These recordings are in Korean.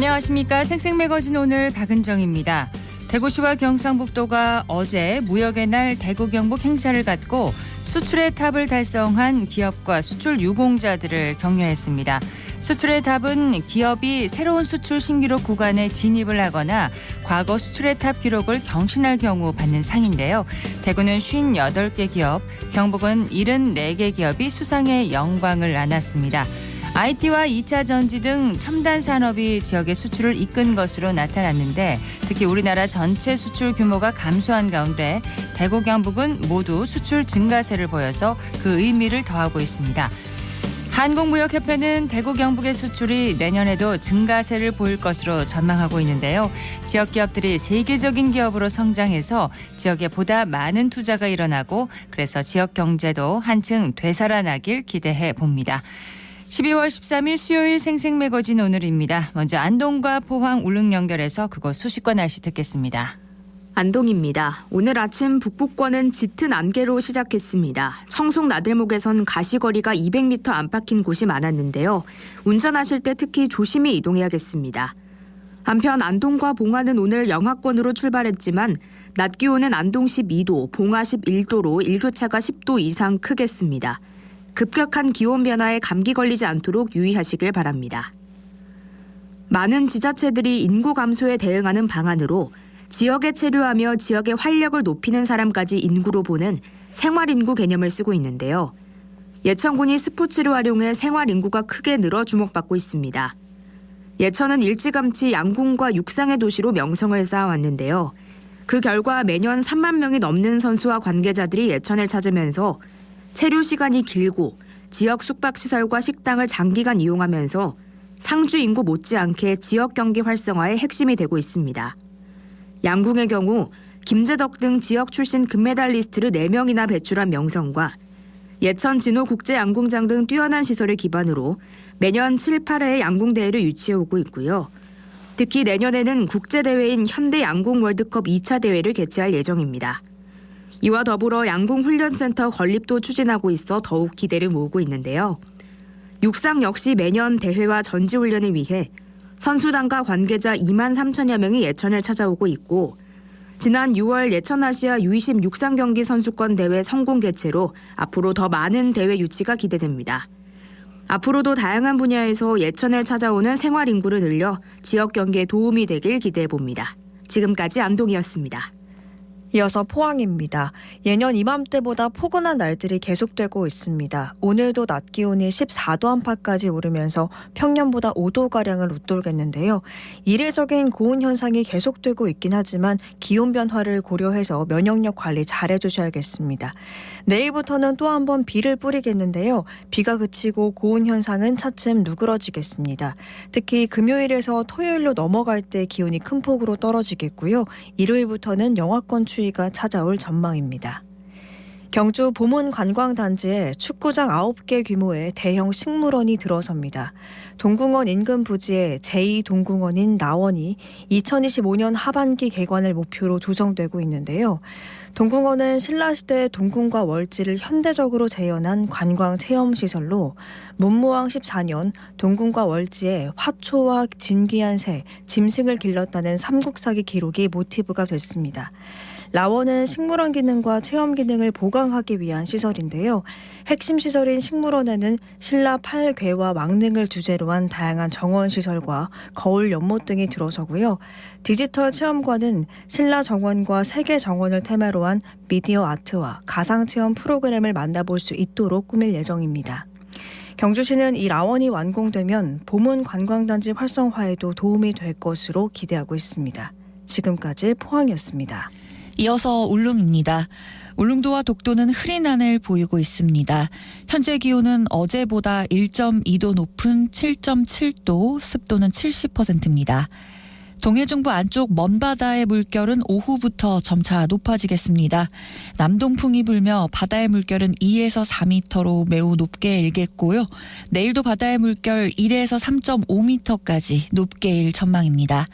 안녕하십니까. 생생매거진 오늘 박은정입니다. 대구시와 경상북도가 어제 무역의 날 대구 경북 행사를 갖고 수출의 탑을 달성한 기업과 수출 유공자들을 격려했습니다. 수출의 탑은 기업이 새로운 수출 신기록 구간에 진입을 하거나 과거 수출의 탑 기록을 경신할 경우 받는 상인데요. 대구는 58개 기업, 경북은 74개 기업이 수상의 영광을 안았습니다. IT와 2차 전지 등 첨단 산업이 지역의 수출을 이끈 것으로 나타났는데 특히 우리나라 전체 수출 규모가 감소한 가운데 대구 경북은 모두 수출 증가세를 보여서 그 의미를 더하고 있습니다. 한국무역협회는 대구 경북의 수출이 내년에도 증가세를 보일 것으로 전망하고 있는데요. 지역 기업들이 세계적인 기업으로 성장해서 지역에 보다 많은 투자가 일어나고 그래서 지역 경제도 한층 되살아나길 기대해 봅니다. 12월 13일 수요일 생생매거진 오늘입니다. 먼저 안동과 포항 울릉 연결해서 그곳 소식과 날씨 듣겠습니다. 안동입니다. 오늘 아침 북부권은 짙은 안개로 시작했습니다. 청송 나들목에선 가시거리가 200m 안팎인 곳이 많았는데요. 운전하실 때 특히 조심히 이동해야겠습니다. 한편 안동과 봉화는 오늘 영하권으로 출발했지만 낮 기온은 안동 12도, 봉화 11도로 일교차가 10도 이상 크겠습니다. 급격한 기온 변화에 감기 걸리지 않도록 유의하시길 바랍니다. 많은 지자체들이 인구 감소에 대응하는 방안으로 지역에 체류하며 지역의 활력을 높이는 사람까지 인구로 보는 생활인구 개념을 쓰고 있는데요. 예천군이 스포츠를 활용해 생활인구가 크게 늘어 주목받고 있습니다. 예천은 일찌감치 양궁과 육상의 도시로 명성을 쌓아왔는데요. 그 결과 매년 3만 명이 넘는 선수와 관계자들이 예천을 찾으면서 체류 시간이 길고 지역 숙박시설과 식당을 장기간 이용하면서 상주 인구 못지않게 지역 경기 활성화의 핵심이 되고 있습니다. 양궁의 경우 김재덕 등 지역 출신 금메달리스트를 4명이나 배출한 명성과 예천 진호 국제양궁장 등 뛰어난 시설을 기반으로 매년 7, 8회의 양궁대회를 유치해오고 있고요. 특히 내년에는 국제대회인 현대양궁 월드컵 2차 대회를 개최할 예정입니다. 이와 더불어 양궁훈련센터 건립도 추진하고 있어 더욱 기대를 모으고 있는데요. 육상 역시 매년 대회와 전지훈련을 위해 선수단과 관계자 2만 3천여 명이 예천을 찾아오고 있고 지난 6월 예천아시아 U20 육상 경기 선수권 대회 성공 개최로 앞으로 더 많은 대회 유치가 기대됩니다. 앞으로도 다양한 분야에서 예천을 찾아오는 생활 인구를 늘려 지역 경기에 도움이 되길 기대해 봅니다. 지금까지 안동이었습니다. 이어서 포항입니다. 예년 이맘때보다 포근한 날들이 계속되고 있습니다. 오늘도 낮 기온이 14도 안팎까지 오르면서 평년보다 5도가량을 웃돌겠는데요. 이례적인 고온 현상이 계속되고 있긴 하지만 기온 변화를 고려해서 면역력 관리 잘 해주셔야겠습니다. 내일부터는 또 한 번 비를 뿌리겠는데요. 비가 그치고 고온 현상은 차츰 누그러지겠습니다. 특히 금요일에서 토요일로 넘어갈 때 기온이 큰 폭으로 떨어지겠고요. 일요일부터는 영하권 추위가 찾아올 전망입니다. 경주 보문관광단지에 축구장 9개 규모의 대형 식물원이 들어섭니다. 동궁원 인근 부지에 제2동궁원인 라원이 2025년 하반기 개관을 목표로 조성되고 있는데요. 동궁원은 신라시대 동궁과 월지를 현대적으로 재현한 관광체험시설로 문무왕 14년 동궁과 월지에 화초와 진귀한 새, 짐승을 길렀다는 삼국사기 기록이 모티브가 됐습니다. 라원은 식물원 기능과 체험 기능을 보강하기 위한 시설인데요. 핵심 시설인 식물원에는 신라 8괴와 왕릉을 주제로 한 다양한 정원시설과 거울 연못 등이 들어서고요. 디지털 체험관은 신라 정원과 세계 정원을 테마로 한 미디어 아트와 가상체험 프로그램을 만나볼 수 있도록 꾸밀 예정입니다. 경주시는 이 라원이 완공되면 보문 관광단지 활성화에도 도움이 될 것으로 기대하고 있습니다. 지금까지 포항이었습니다. 이어서 울릉입니다. 울릉도와 독도는 흐린 하늘 보이고 있습니다. 현재 기온은 어제보다 1.2도 높은 7.7도, 습도는 70%입니다. 동해중부 안쪽 먼바다의 물결은 오후부터 점차 높아지겠습니다. 남동풍이 불며 바다의 물결은 2에서 4m로 매우 높게 일겠고요. 내일도 바다의 물결 1에서 3.5m까지 높게 일 전망입니다.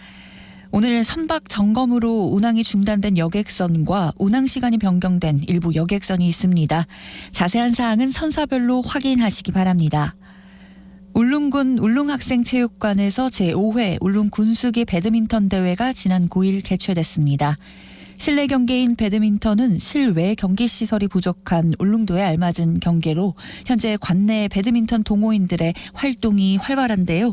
오늘 선박 점검으로 운항이 중단된 여객선과 운항 시간이 변경된 일부 여객선이 있습니다. 자세한 사항은 선사별로 확인하시기 바랍니다. 울릉군 울릉학생체육관에서 제5회 울릉군수기 배드민턴 대회가 지난 9일 개최됐습니다. 실내 경기인 배드민턴은 실외 경기 시설이 부족한 울릉도에 알맞은 경기로 현재 관내 배드민턴 동호인들의 활동이 활발한데요.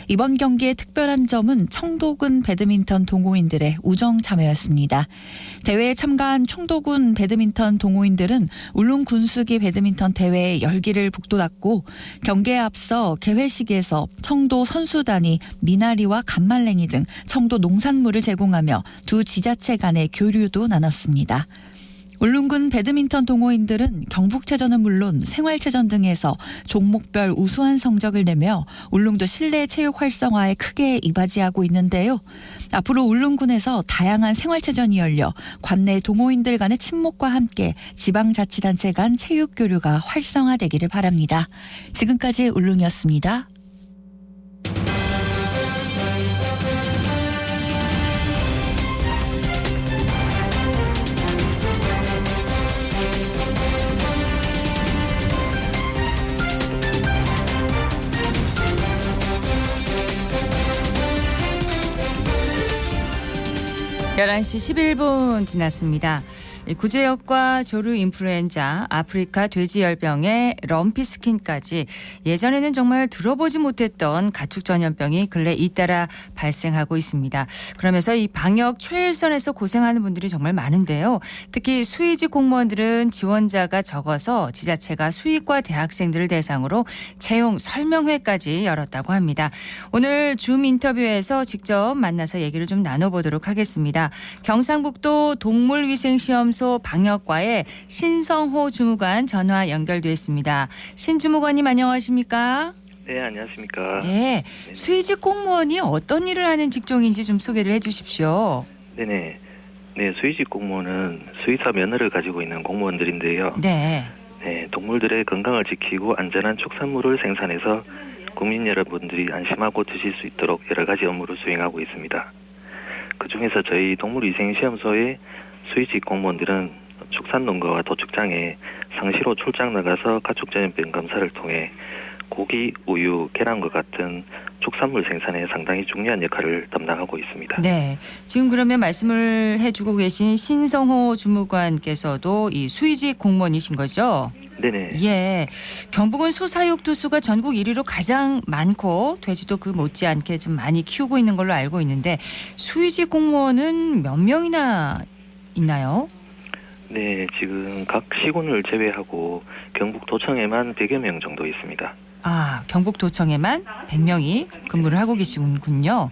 이번 경기의 특별한 점은 청도군 배드민턴 동호인들의 우정 참여였습니다. 대회에 참가한 청도군 배드민턴 동호인들은 울릉군수기 배드민턴 대회의 열기를 북돋았고 경기에 앞서 개회식에서 청도 선수단이 미나리와 간말랭이 등 청도 농산물을 제공하며 두 지자체 간의 교류도 나눴습니다. 울릉군 배드민턴 동호인들은 경북체전은 물론 생활체전 등에서 종목별 우수한 성적을 내며 울릉도 실내 체육 활성화에 크게 이바지하고 있는데요. 앞으로 울릉군에서 다양한 생활체전이 열려 관내 동호인들 간의 친목과 함께 지방자치단체 간 체육 교류가 활성화되기를 바랍니다. 지금까지 울릉이었습니다. (11시 11분) 지났습니다. 구제역과 조류 인플루엔자, 아프리카 돼지열병에 럼피스킨까지 예전에는 정말 들어보지 못했던 가축 전염병이 근래 잇따라 발생하고 있습니다. 그러면서 이 방역 최일선에서 고생하는 분들이 정말 많은데요. 특히 수의직 공무원들은 지원자가 적어서 지자체가 수의과 대학생들을 대상으로 채용 설명회까지 열었다고 합니다. 오늘 줌 인터뷰에서 직접 만나서 얘기를 좀 나눠보도록 하겠습니다. 경상북도 동물위생시험소 방역과의 신성호 주무관 전화 연결됐습니다. 신 주무관님 안녕하십니까? 네, 안녕하십니까. 네, 수의직 공무원이 어떤 일을 하는 직종인지 좀 소개를 해주십시오. 네네. 네, 수의직 공무원은 수의사 면허를 가지고 있는 공무원들인데요. 네. 네, 동물들의 건강을 지키고 안전한 축산물을 생산해서 국민 여러분들이 안심하고 드실 수 있도록 여러 가지 업무를 수행하고 있습니다. 그중에서 저희 동물위생시험소의 수의직 공무원들은 축산농가와 도축장에 상시로 출장 나가서 가축전염병 검사를 통해 고기, 우유, 계란과 같은 축산물 생산에 상당히 중요한 역할을 담당하고 있습니다. 네, 지금 그러면 말씀을 해주고 계신 신성호 주무관께서도 이 수의직 공무원이신 거죠? 네네. 예, 경북은 소사육 두수가 전국 1위로 가장 많고 돼지도 그 못지않게 좀 많이 키우고 있는 걸로 알고 있는데 수의직 공무원은 몇 명이나 있나요? 네, 지금 각 시군을 제외하고 경북도청에만 100여 명 정도 있습니다. 아, 경북도청에만 100명이 근무를 하고 계시군요.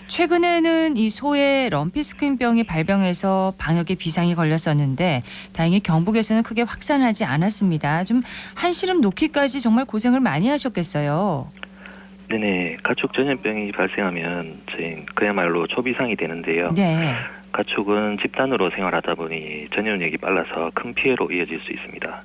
최근에는 이 소의 럼피스킨병이 발병해서 방역에 비상이 걸렸었는데 다행히 경북에서는 크게 확산하지 않았습니다. 좀 한시름 놓기까지 정말 고생을 많이 하셨겠어요. 네네, 가축 전염병이 발생하면 저희 그야말로 초비상이 되는데요. 네. 가축은 집단으로 생활하다 보니 전염력이 빨라서 큰 피해로 이어질 수 있습니다.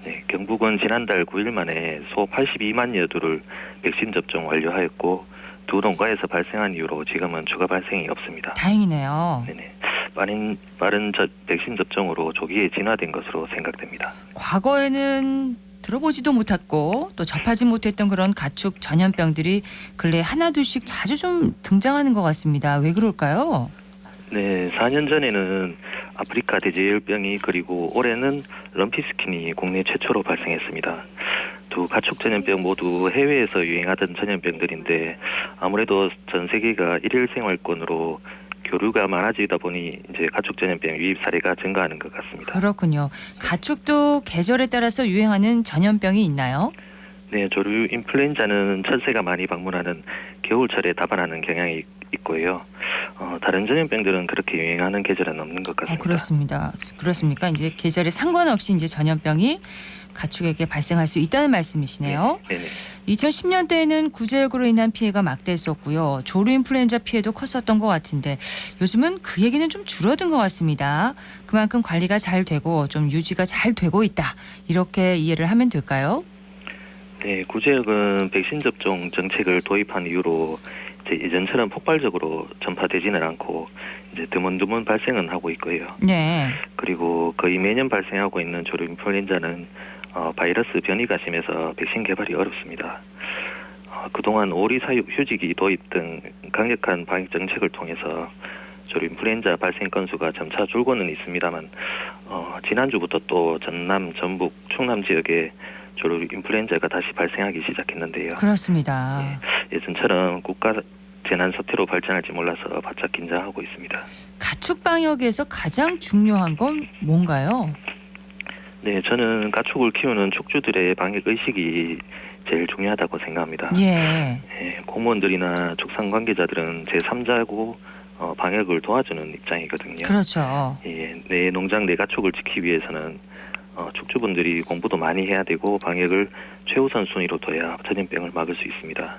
네, 경북은 지난달 9일 만에 소 82만여 두를 백신 접종 완료하였고 두 농가에서 발생한 이후로 지금은 추가 발생이 없습니다. 다행이네요. 네네, 빠른 백신 접종으로 조기에 진화된 것으로 생각됩니다. 과거에는 들어보지도 못했고 또 접하지 못했던 그런 가축 전염병들이 근래 하나둘씩 자주 좀 등장하는 것 같습니다. 왜 그럴까요? 네, 4년 전에는 아프리카 돼지열병이 그리고 올해는 럼피스킨이 국내 최초로 발생했습니다. 두 가축 전염병 모두 해외에서 유행하던 전염병들인데 아무래도 전 세계가 일일 생활권으로 교류가 많아지다 보니 이제 가축 전염병 유입 사례가 증가하는 것 같습니다. 그렇군요. 가축도 계절에 따라서 유행하는 전염병이 있나요? 네, 조류 인플루엔자는 천새가 많이 방문하는 겨울철에 다반하는 경향이 있고요. 다른 전염병들은 그렇게 유행하는 계절은 없는 것 같습니다. 그렇습니다. 그렇습니까? 이제 계절에 상관없이 이제 전염병이 가축에게 발생할 수 있다는 말씀이시네요. 네네. 2010년대에는 구제역으로 인한 피해가 막대했었고요. 조류 인플루엔자 피해도 컸었던 것 같은데 요즘은 그 얘기는 좀 줄어든 것 같습니다. 그만큼 관리가 잘 되고 좀 유지가 잘 되고 있다. 이렇게 이해를 하면 될까요? 네, 구제역은 백신 접종 정책을 도입한 이후로 이제 예전처럼 폭발적으로 전파되지는 않고 이제 드문드문 발생은 하고 있고요. 네. 그리고 거의 매년 발생하고 있는 조류 인플루엔자는 바이러스 변이가 심해서 백신 개발이 어렵습니다. 그동안 오리 사육, 휴직이 도입 등 강력한 방역 정책을 통해서 조류 인플루엔자 발생 건수가 점차 줄고는 있습니다만 지난주부터 또 전남, 전북, 충남 지역에 조류 인플루엔자가 다시 발생하기 시작했는데요. 그렇습니다. 예전처럼 국가 재난 사태로 발전할지 몰라서 바짝 긴장하고 있습니다. 가축 방역에서 가장 중요한 건 뭔가요? 네, 저는 가축을 키우는 축주들의 방역 의식이 제일 중요하다고 생각합니다. 예. 공무원들이나 축산 관계자들은 제3자고 방역을 도와주는 입장이거든요. 그렇죠. 내 농장 내 가축을 지키기 위해서는 축주분들이 공부도 많이 해야 되고 방역을 최우선 순위로 둬야 전염병을 막을 수 있습니다.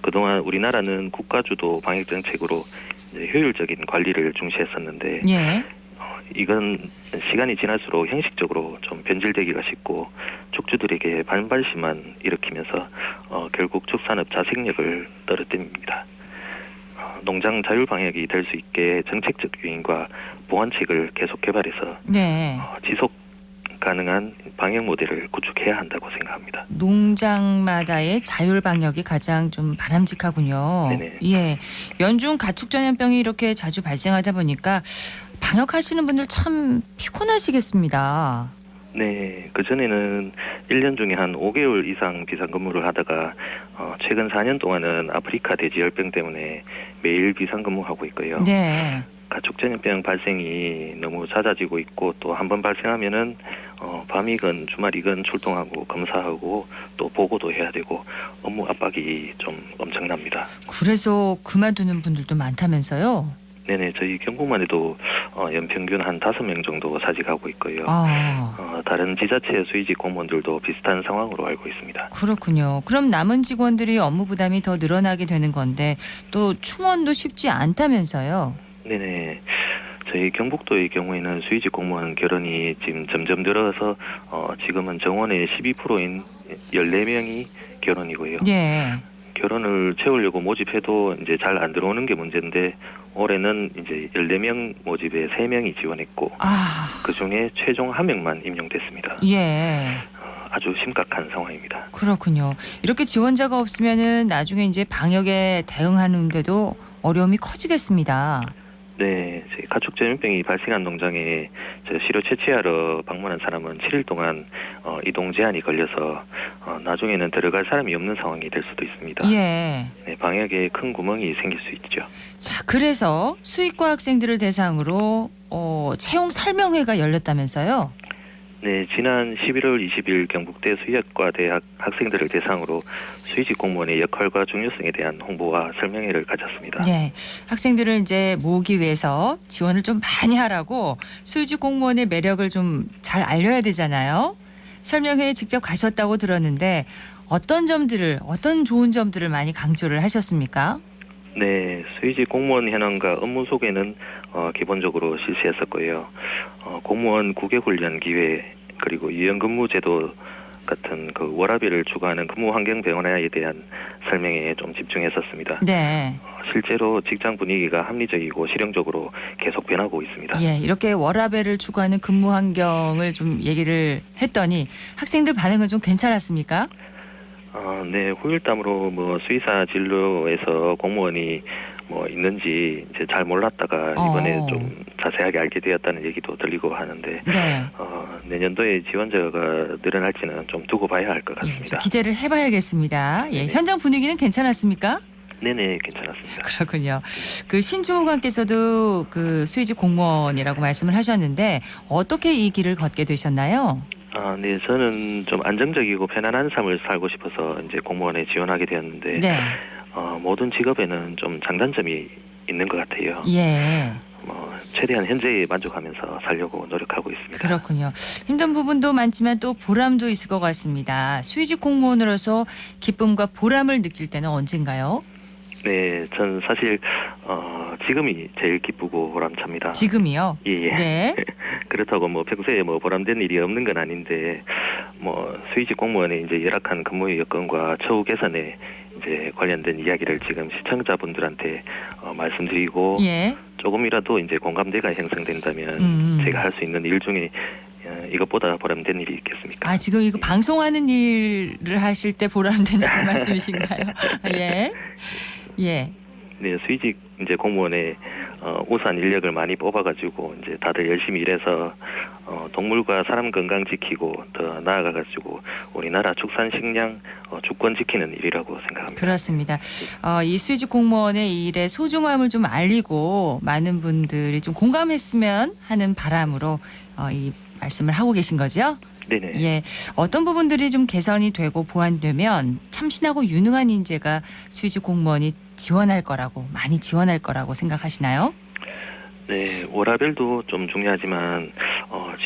그동안 우리나라는 국가주도 방역 정책으로 효율적인 관리를 중시했었는데 예. 이건 시간이 지날수록 형식적으로 좀 변질되기가 쉽고 축주들에게 반발심만 일으키면서 결국 축산업 자생력을 떨어뜨립니다. 농장 자율 방역이 될 수 있게 정책적 유인과 보완책을 계속 개발해서 네. 지속 가능한 방역 모델을 구축해야 한다고 생각합니다. 농장마다의 자율 방역이 가장 좀 바람직하군요. 네네. 예. 연중 가축 전염병이 이렇게 자주 발생하다 보니까 방역하시는 분들 참 피곤하시겠습니다. 네, 그전에는 1년 중에 한 5개월 이상 비상근무를 하다가 최근 4년 동안은 아프리카 돼지열병 때문에 매일 비상근무하고 있고요. 네. 가축 전염병 발생이 너무 잦아지고 있고 또 한 번 발생하면은 밤이건 주말이건 출동하고 검사하고 또 보고도 해야 되고 업무 압박이 좀 엄청납니다. 그래서 그만두는 분들도 많다면서요? 네네, 저희 경북만 해도 연평균 한 5명 정도 사직하고 있고요. 다른 지자체 수의직 공무원들도 비슷한 상황으로 알고 있습니다. 그렇군요. 그럼 남은 직원들이 업무 부담이 더 늘어나게 되는 건데 또 충원도 쉽지 않다면서요? 네네. 저희 경북도의 경우에는 수의직 공무원 결혼이 지금 점점 늘어서 지금은 정원의 12%인 14명이 결혼이고요. 예. 결혼을 채우려고 모집해도 이제 잘 안 들어오는 게 문제인데 올해는 이제 14명 모집에 3명이 지원했고 그중에 최종 1명만 임용됐습니다. 예. 아주 심각한 상황입니다. 그렇군요. 이렇게 지원자가 없으면은 나중에 이제 방역에 대응하는데도 어려움이 커지겠습니다. 네, 가축 전염병이 발생한 농장에 시료 채취하러 방문한 사람은 7일 동안 이동 제한이 걸려서 나중에는 들어갈 사람이 없는 상황이 될 수도 있습니다. 예. 네, 방역에 큰 구멍이 생길 수 있죠. 자, 그래서 수의과 학생들을 대상으로 채용 설명회가 열렸다면서요? 네, 지난 11월 20일 경북대 수의학과 대학 학생들을 대상으로 수의직 공무원의 역할과 중요성에 대한 홍보와 설명회를 가졌습니다. 네, 학생들을 이제 모으기 위해서 지원을 좀 많이 하라고 수의직 공무원의 매력을 좀 잘 알려야 되잖아요. 설명회에 직접 가셨다고 들었는데 어떤 좋은 점들을 많이 강조를 하셨습니까? 네, 수의직 공무원 현황과 업무 소개는 기본적으로 실시했었고요. 공무원 국외훈련 기회 그리고 유연근무 제도 같은 그 워라밸을 추구하는 근무 환경 변화에 대한 설명에 좀 집중했었습니다. 네. 실제로 직장 분위기가 합리적이고 실용적으로 계속 변하고 있습니다. 예, 이렇게 워라밸을 추구하는 근무 환경을 좀 얘기를 했더니 학생들 반응은 좀 괜찮았습니까? 네, 후일담으로 수의사 진로에서 공무원이 있는지 이제 잘 몰랐다가 이번에 좀 자세하게 알게 되었다는 얘기도 들리고 하는데 네. 내년도에 지원자가 늘어날지는 좀 두고 봐야 할 것 같습니다. 예, 좀 기대를 해봐야겠습니다. 예, 현장 분위기는 괜찮았습니까? 네네, 괜찮았습니다. 그렇군요. 그 신주무관께서도 그 수의직 공무원이라고 말씀을 하셨는데 어떻게 이 길을 걷게 되셨나요? 네, 저는 좀 안정적이고 편안한 삶을 살고 싶어서 이제 공무원에 지원하게 되었는데 네. 모든 직업에는 좀 장단점이 있는 것 같아요. 예. 최대한 현재에 만족하면서 살려고 노력하고 있습니다. 그렇군요. 힘든 부분도 많지만 또 보람도 있을 것 같습니다. 수의직 공무원으로서 기쁨과 보람을 느낄 때는 언젠가요? 네, 전 사실 지금이 제일 기쁘고 보람찹니다. 지금이요? 예. 네. 그렇다고 평소에 보람된 일이 없는 건 아닌데 수의직 공무원의 이제 열악한 근무 여건과 처우 개선에 이제 관련된 이야기를 지금 시청자분들한테 말씀드리고 예. 조금이라도 이제 공감대가 형성된다면 제가 할 수 있는 일 중에 이것보다 보람된 일이 있겠습니까? 아, 지금 이거 방송하는 일을 하실 때 보람된다는 말씀이신가요? 예. 예. 네, 수의직 이제 공무원의 우수한 인력을 많이 뽑아가지고 이제 다들 열심히 일해서 동물과 사람 건강 지키고 더 나아가가지고 우리나라 축산 식량 주권 지키는 일이라고 생각합니다. 그렇습니다. 이 수의직 공무원의 일의 소중함을 좀 알리고 많은 분들이 좀 공감했으면 하는 바람으로 이 말씀을 하고 계신 거죠? 네네. 예. 어떤 부분들이 좀 개선이 되고 보완되면 참신하고 유능한 인재가 수의직 공무원이 많이 지원할 거라고 생각하시나요? 네, 워라밸도 좀 중요하지만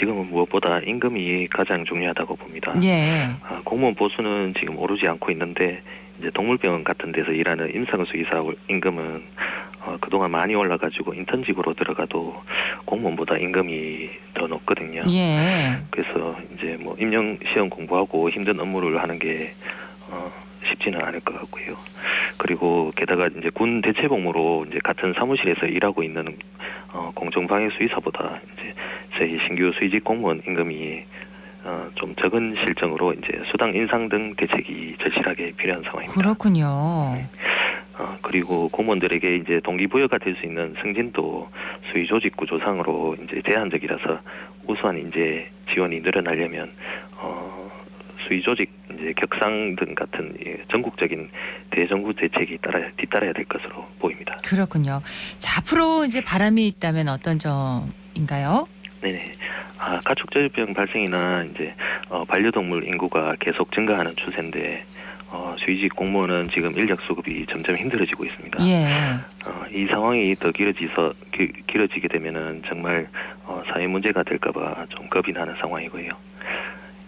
지금은 무엇보다 임금이 가장 중요하다고 봅니다. 예. 공무원 보수는 지금 오르지 않고 있는데 이제 동물병원 같은 데서 일하는 임상수의사 임금은 그동안 많이 올라가지고 인턴직으로 들어가도 공무원보다 임금이 더 높거든요. 예. 그래서 이제 뭐 임용 시험 공부하고 힘든 업무를 하는 게 쉽지는 않을 것 같고요. 그리고 게다가 이제 군 대체복무로 이제 같은 사무실에서 일하고 있는 공정방해 수의사보다 이제 저희 신규 수의직 공무원 임금이 좀 적은 실정으로 이제 수당 인상 등 대책이 절실하게 필요한 상황입니다. 그렇군요. 그리고 공무원들에게 이제 동기부여가 될 수 있는 승진도 수의 조직 구조상으로 이제 제한적이라서 우수한 인재 지원이 늘어나려면 수의 조직 이제 격상 등 같은 전국적인 대정부 대책이 뒤따라야 될 것으로 보입니다. 그렇군요. 자, 앞으로 이제 바람이 있다면 어떤 점인가요? 네네. 가축절병 발생이나 이제 반려동물 인구가 계속 증가하는 추세인데 수의직 공무원은 지금 인력 수급이 점점 힘들어지고 있습니다. 예. 이 상황이 더 길어지게 되면은 정말 사회 문제가 될까봐 좀 겁이 나는 상황이고요.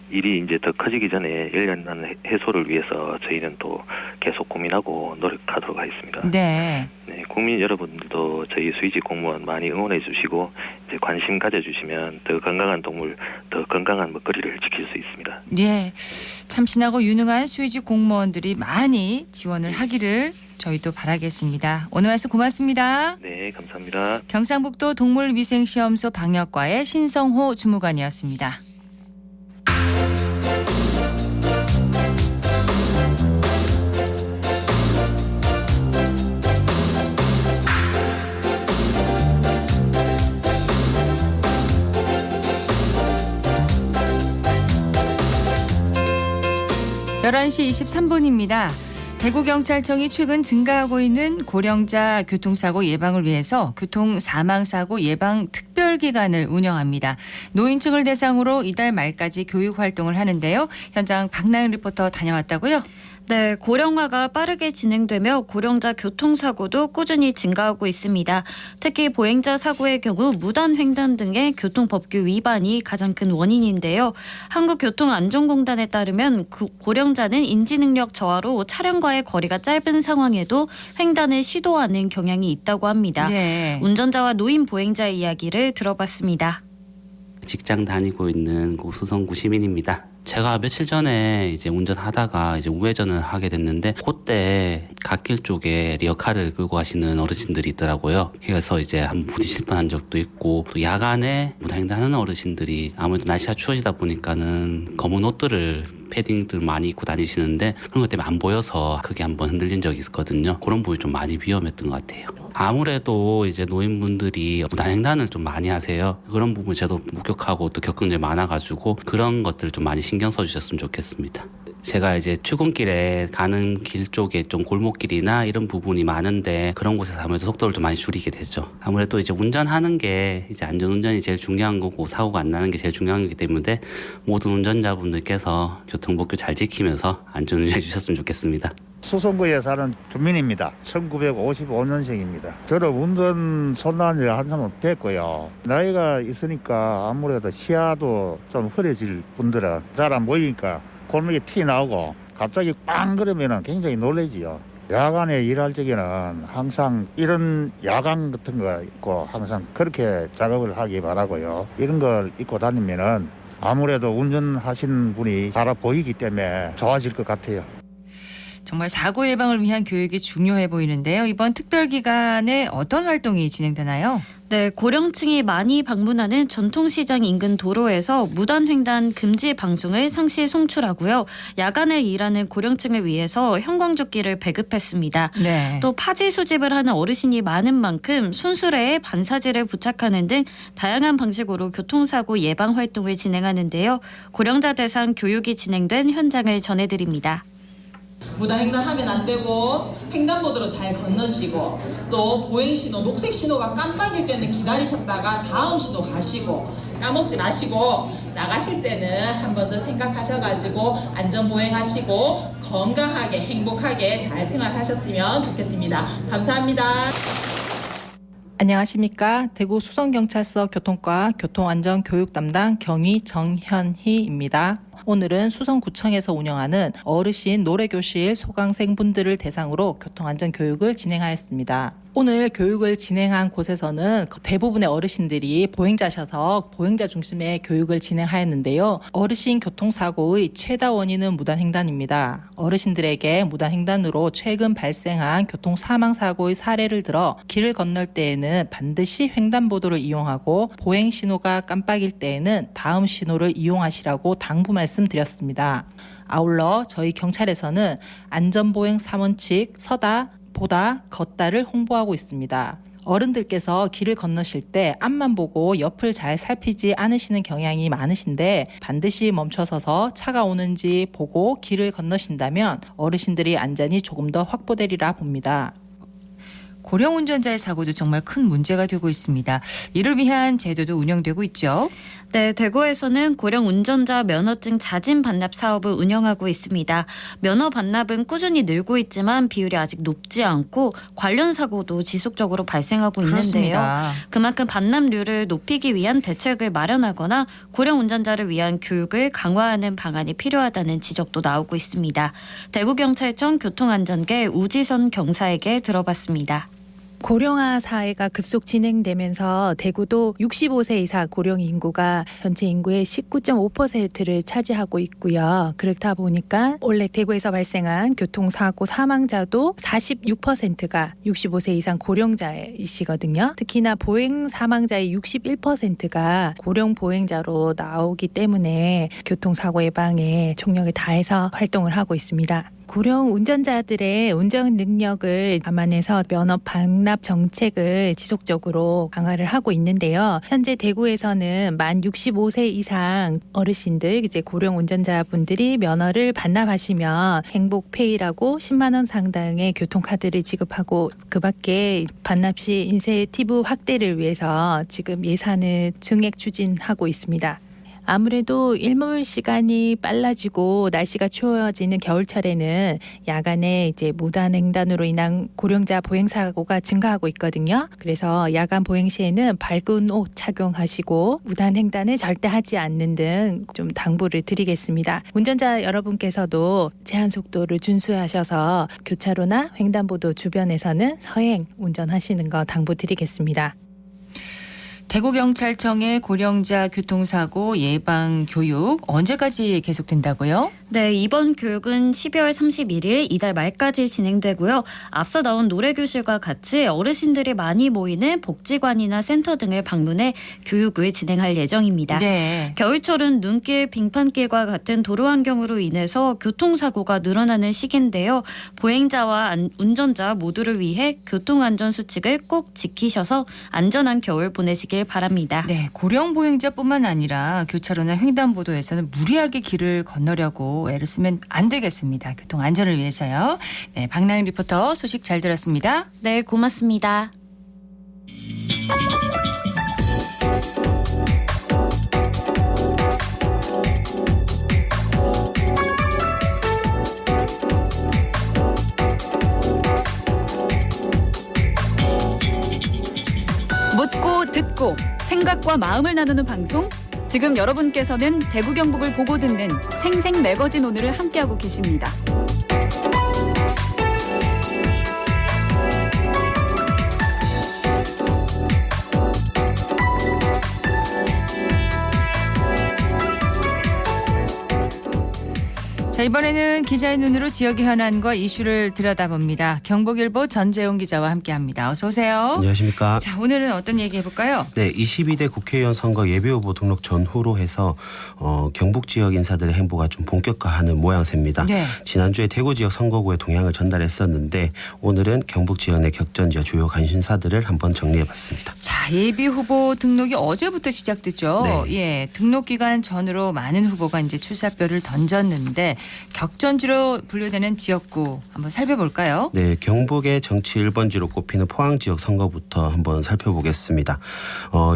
일이 이제 더 커지기 전에 연련난 해소를 위해서 저희는 또 계속 고민하고 노력하도록 하겠습니다. 네. 네, 국민 여러분들도 저희 수의직 공무원 많이 응원해 주시고 이제 관심 가져주시면 더 건강한 동물, 더 건강한 먹거리를 지킬 수 있습니다. 예. 참신하고 유능한 수의직 공무원들이 많이 지원을 하기를 저희도 바라겠습니다. 오늘 말씀 고맙습니다. 네, 감사합니다. 경상북도 동물위생시험소 방역과의 신성호 주무관이었습니다. (11시 23분입니다) 대구경찰청이 최근 증가하고 있는 고령자 교통사고 예방을 위해서 교통사망사고 예방 특별기간을 운영합니다. 노인층을 대상으로 이달 말까지 교육활동을 하는데요. 현장 박나은 리포터 다녀왔다고요? 네, 고령화가 빠르게 진행되며 고령자 교통사고도 꾸준히 증가하고 있습니다. 특히 보행자 사고의 경우 무단횡단 등의 교통법규 위반이 가장 큰 원인인데요. 한국교통안전공단에 따르면 고령자는 인지능력 저하로 차량과의 거리가 짧은 상황에도 횡단을 시도하는 경향이 있다고 합니다. 네. 운전자와 노인 보행자의 이야기를 들어봤습니다. 직장 다니고 있는 수성구 시민입니다. 제가 며칠 전에 이제 운전하다가 이제 우회전을 하게 됐는데 그때 갓길 쪽에 리어카를 끌고 가시는 어르신들이 있더라고요. 그래서 이제 한번 부딪힐 뻔한 적도 있고 또 야간에 무단횡단하는 어르신들이 아무래도 날씨가 추워지다 보니까는 검은 옷들을 패딩들 많이 입고 다니시는데 그런 것 때문에 안 보여서 크게 한번 흔들린 적이 있었거든요. 그런 부분이 좀 많이 위험했던 것 같아요. 아무래도 이제 노인분들이 무단횡단을 좀 많이 하세요. 그런 부분 저도 목격하고 또 겪은 게 많아가지고 그런 것들 좀 많이 신경 써주셨으면 좋겠습니다. 제가 이제 출근길에 가는 길 쪽에 좀 골목길이나 이런 부분이 많은데 그런 곳에서 아무래도 속도를 좀 많이 줄이게 되죠. 아무래도 이제 운전하는 게 이제 안전운전이 제일 중요한 거고 사고가 안 나는 게 제일 중요한 거기 때문에 모든 운전자분들께서 교통법규 잘 지키면서 안전운전해 주셨으면 좋겠습니다. 수성구에 사는 주민입니다. 1955년생입니다. 저는 운전 손난 지 한참 됐고요. 나이가 있으니까 아무래도 시야도 좀 흐려질 분들은 잘 안 보이니까 골목에 티 나오고 갑자기 빵 그러면 굉장히 놀라지요. 야간에 일할 적에는 항상 이런 야광 같은 거 입고 항상 그렇게 작업을 하기 바라고요. 이런 걸 입고 다니면은 아무래도 운전하시는 분이 살아 보이기 때문에 좋아질 것 같아요. 정말 사고 예방을 위한 교육이 중요해 보이는데요. 이번 특별 기간에 어떤 활동이 진행되나요? 네, 고령층이 많이 방문하는 전통시장 인근 도로에서 무단횡단 금지 방송을 상시 송출하고요. 야간에 일하는 고령층을 위해서 형광조끼를 배급했습니다. 네. 또 파지 수집을 하는 어르신이 많은 만큼 손수레에 반사지를 부착하는 등 다양한 방식으로 교통사고 예방 활동을 진행하는데요. 고령자 대상 교육이 진행된 현장을 전해드립니다. 무단횡단하면 안 되고 횡단보도로 잘 건너시고 또 보행신호, 녹색 신호가 깜빡일 때는 기다리셨다가 다음 신호 가시고 까먹지 마시고 나가실 때는 한 번 더 생각하셔가지고 안전보행하시고 건강하게 행복하게 잘 생활하셨으면 좋겠습니다. 감사합니다. 안녕하십니까. 대구 수성경찰서 교통과 교통안전교육 담당 경위 정현희입니다. 오늘은 수성구청에서 운영하는 어르신 노래교실 소강생분들을 대상으로 교통안전교육을 진행하였습니다. 오늘 교육을 진행한 곳에서는 대부분의 어르신들이 보행자셔서 보행자 중심의 교육을 진행하였는데요. 어르신 교통사고의 최다 원인은 무단횡단입니다. 어르신들에게 무단횡단으로 최근 발생한 교통사망사고의 사례를 들어 길을 건널 때에는 반드시 횡단보도를 이용하고 보행신호가 깜빡일 때에는 다음 신호를 이용하시라고 당부 말씀드렸습니다. 아울러 저희 경찰에서는 안전보행 3원칙 서다, 보다, 걷다를 홍보하고 있습니다. 어른들께서 길을 건너실 때 앞만 보고 옆을 잘 살피지 않으시는 경향이 많으신데 반드시 멈춰서서 차가 오는지 보고 길을 건너신다면 어르신들이 안전이 조금 더 확보되리라 봅니다. 고령 운전자의 사고도 정말 큰 문제가 되고 있습니다. 이를 위한 제도도 운영되고 있죠. 네, 대구에서는 고령 운전자 면허증 자진 반납 사업을 운영하고 있습니다. 면허 반납은 꾸준히 늘고 있지만 비율이 아직 높지 않고 관련 사고도 지속적으로 발생하고 있는데요. 그렇습니다. 그만큼 반납률을 높이기 위한 대책을 마련하거나 고령 운전자를 위한 교육을 강화하는 방안이 필요하다는 지적도 나오고 있습니다. 대구경찰청 교통안전계 우지선 경사에게 들어봤습니다. 고령화 사회가 급속 진행되면서 대구도 65세 이상 고령 인구가 전체 인구의 19.5%를 차지하고 있고요. 그렇다 보니까 원래 대구에서 발생한 교통사고 사망자도 46%가 65세 이상 고령자이시거든요. 특히나 보행 사망자의 61%가 고령 보행자로 나오기 때문에 교통사고 예방에 총력을 다해서 활동을 하고 있습니다. 고령 운전자들의 운전 능력을 감안해서 면허 반납 정책을 지속적으로 강화를 하고 있는데요. 현재 대구에서는 만 65세 이상 어르신들, 이제 고령 운전자분들이 면허를 반납하시면 행복페이라고 10만 원 상당의 교통카드를 지급하고 그밖에 반납 시 인센티브 확대를 위해서 지금 예산을 증액 추진하고 있습니다. 아무래도 일몰 시간이 빨라지고 날씨가 추워지는 겨울철에는 야간에 이제 무단횡단으로 인한 고령자 보행 사고가 증가하고 있거든요. 그래서 야간 보행 시에는 밝은 옷 착용하시고 무단횡단을 절대 하지 않는 등 좀 당부를 드리겠습니다. 운전자 여러분께서도 제한 속도를 준수하셔서 교차로나 횡단보도 주변에서는 서행 운전하시는 거 당부드리겠습니다. 대구경찰청의 고령자 교통사고 예방 교육 언제까지 계속된다고요? 네, 이번 교육은 12월 31일 이달 말까지 진행되고요. 앞서 나온 노래교실과 같이 어르신들이 많이 모이는 복지관이나 센터 등을 방문해 교육을 진행할 예정입니다. 네. 겨울철은 눈길, 빙판길과 같은 도로 환경으로 인해서 교통사고가 늘어나는 시기인데요. 보행자와 운전자 모두를 위해 교통안전수칙을 꼭 지키셔서 안전한 겨울 보내시길 바랍니다. 네, 고령 보행자뿐만 아니라 교차로나 횡단보도에서는 무리하게 길을 건너려고 애를 쓰면 안 되겠습니다. 교통 안전을 위해서요. 네, 박나영 리포터 소식 잘 들었습니다. 네, 고맙습니다. 묻고 듣고 생각과 마음을 나누는 방송. 지금 여러분께서는 대구 경북을 보고 듣는 생생 매거진 오늘을 함께하고 계십니다. 자, 이번에는 기자의 눈으로 지역의 현안과 이슈를 들여다봅니다. 경북일보 전재용 기자와 함께합니다. 어서 오세요. 안녕하십니까. 자, 오늘은 어떤 얘기 해볼까요? 네, 22대 국회의원 선거 예비후보 등록 전후로 해서 경북 지역 인사들의 행보가 좀 본격화하는 모양새입니다. 네. 지난주에 대구 지역 선거구의 동향을 전달했었는데 오늘은 경북 지역 내 격전지와 주요 관심사들을 한번 정리해봤습니다. 자, 예비후보 등록이 어제부터 시작됐죠. 네. 예, 등록 기간 전으로 많은 후보가 이제 출사표를 던졌는데 격전지로 분류되는 지역구 한번 살펴볼까요? 네, 경북의 정치 1번지로 꼽히는 포항 지역 선거부터 한번 살펴보겠습니다.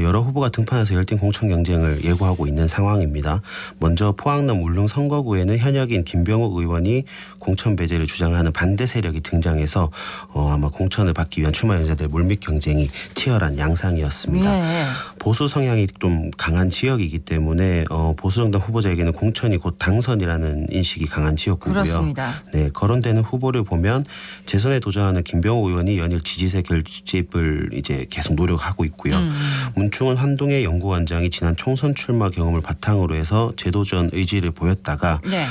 여러 후보가 등판해서 열띤 공천 경쟁을 예고하고 있는 상황입니다. 먼저 포항남 울릉 선거구에는 현역인 김병욱 의원이 공천 배제를 주장하는 반대 세력이 등장해서 아마 공천을 받기 위한 출마 연자들의 물밑 경쟁이 치열한 양상이었습니다. 네. 보수 성향이 좀 강한 지역이기 때문에 보수 정당 후보자에게는 공천이 곧 당선이라는 인식이 강한 지역구고요. 그렇습니다. 네, 거론되는 후보를 보면 재선에 도전하는 김병호 의원이 연일 지지세 결집을 이제 계속 노력하고 있고요. 문충은 한동의 연구원장이 지난 총선 출마 경험을 바탕으로 해서 재도전 의지를 보였다가 네.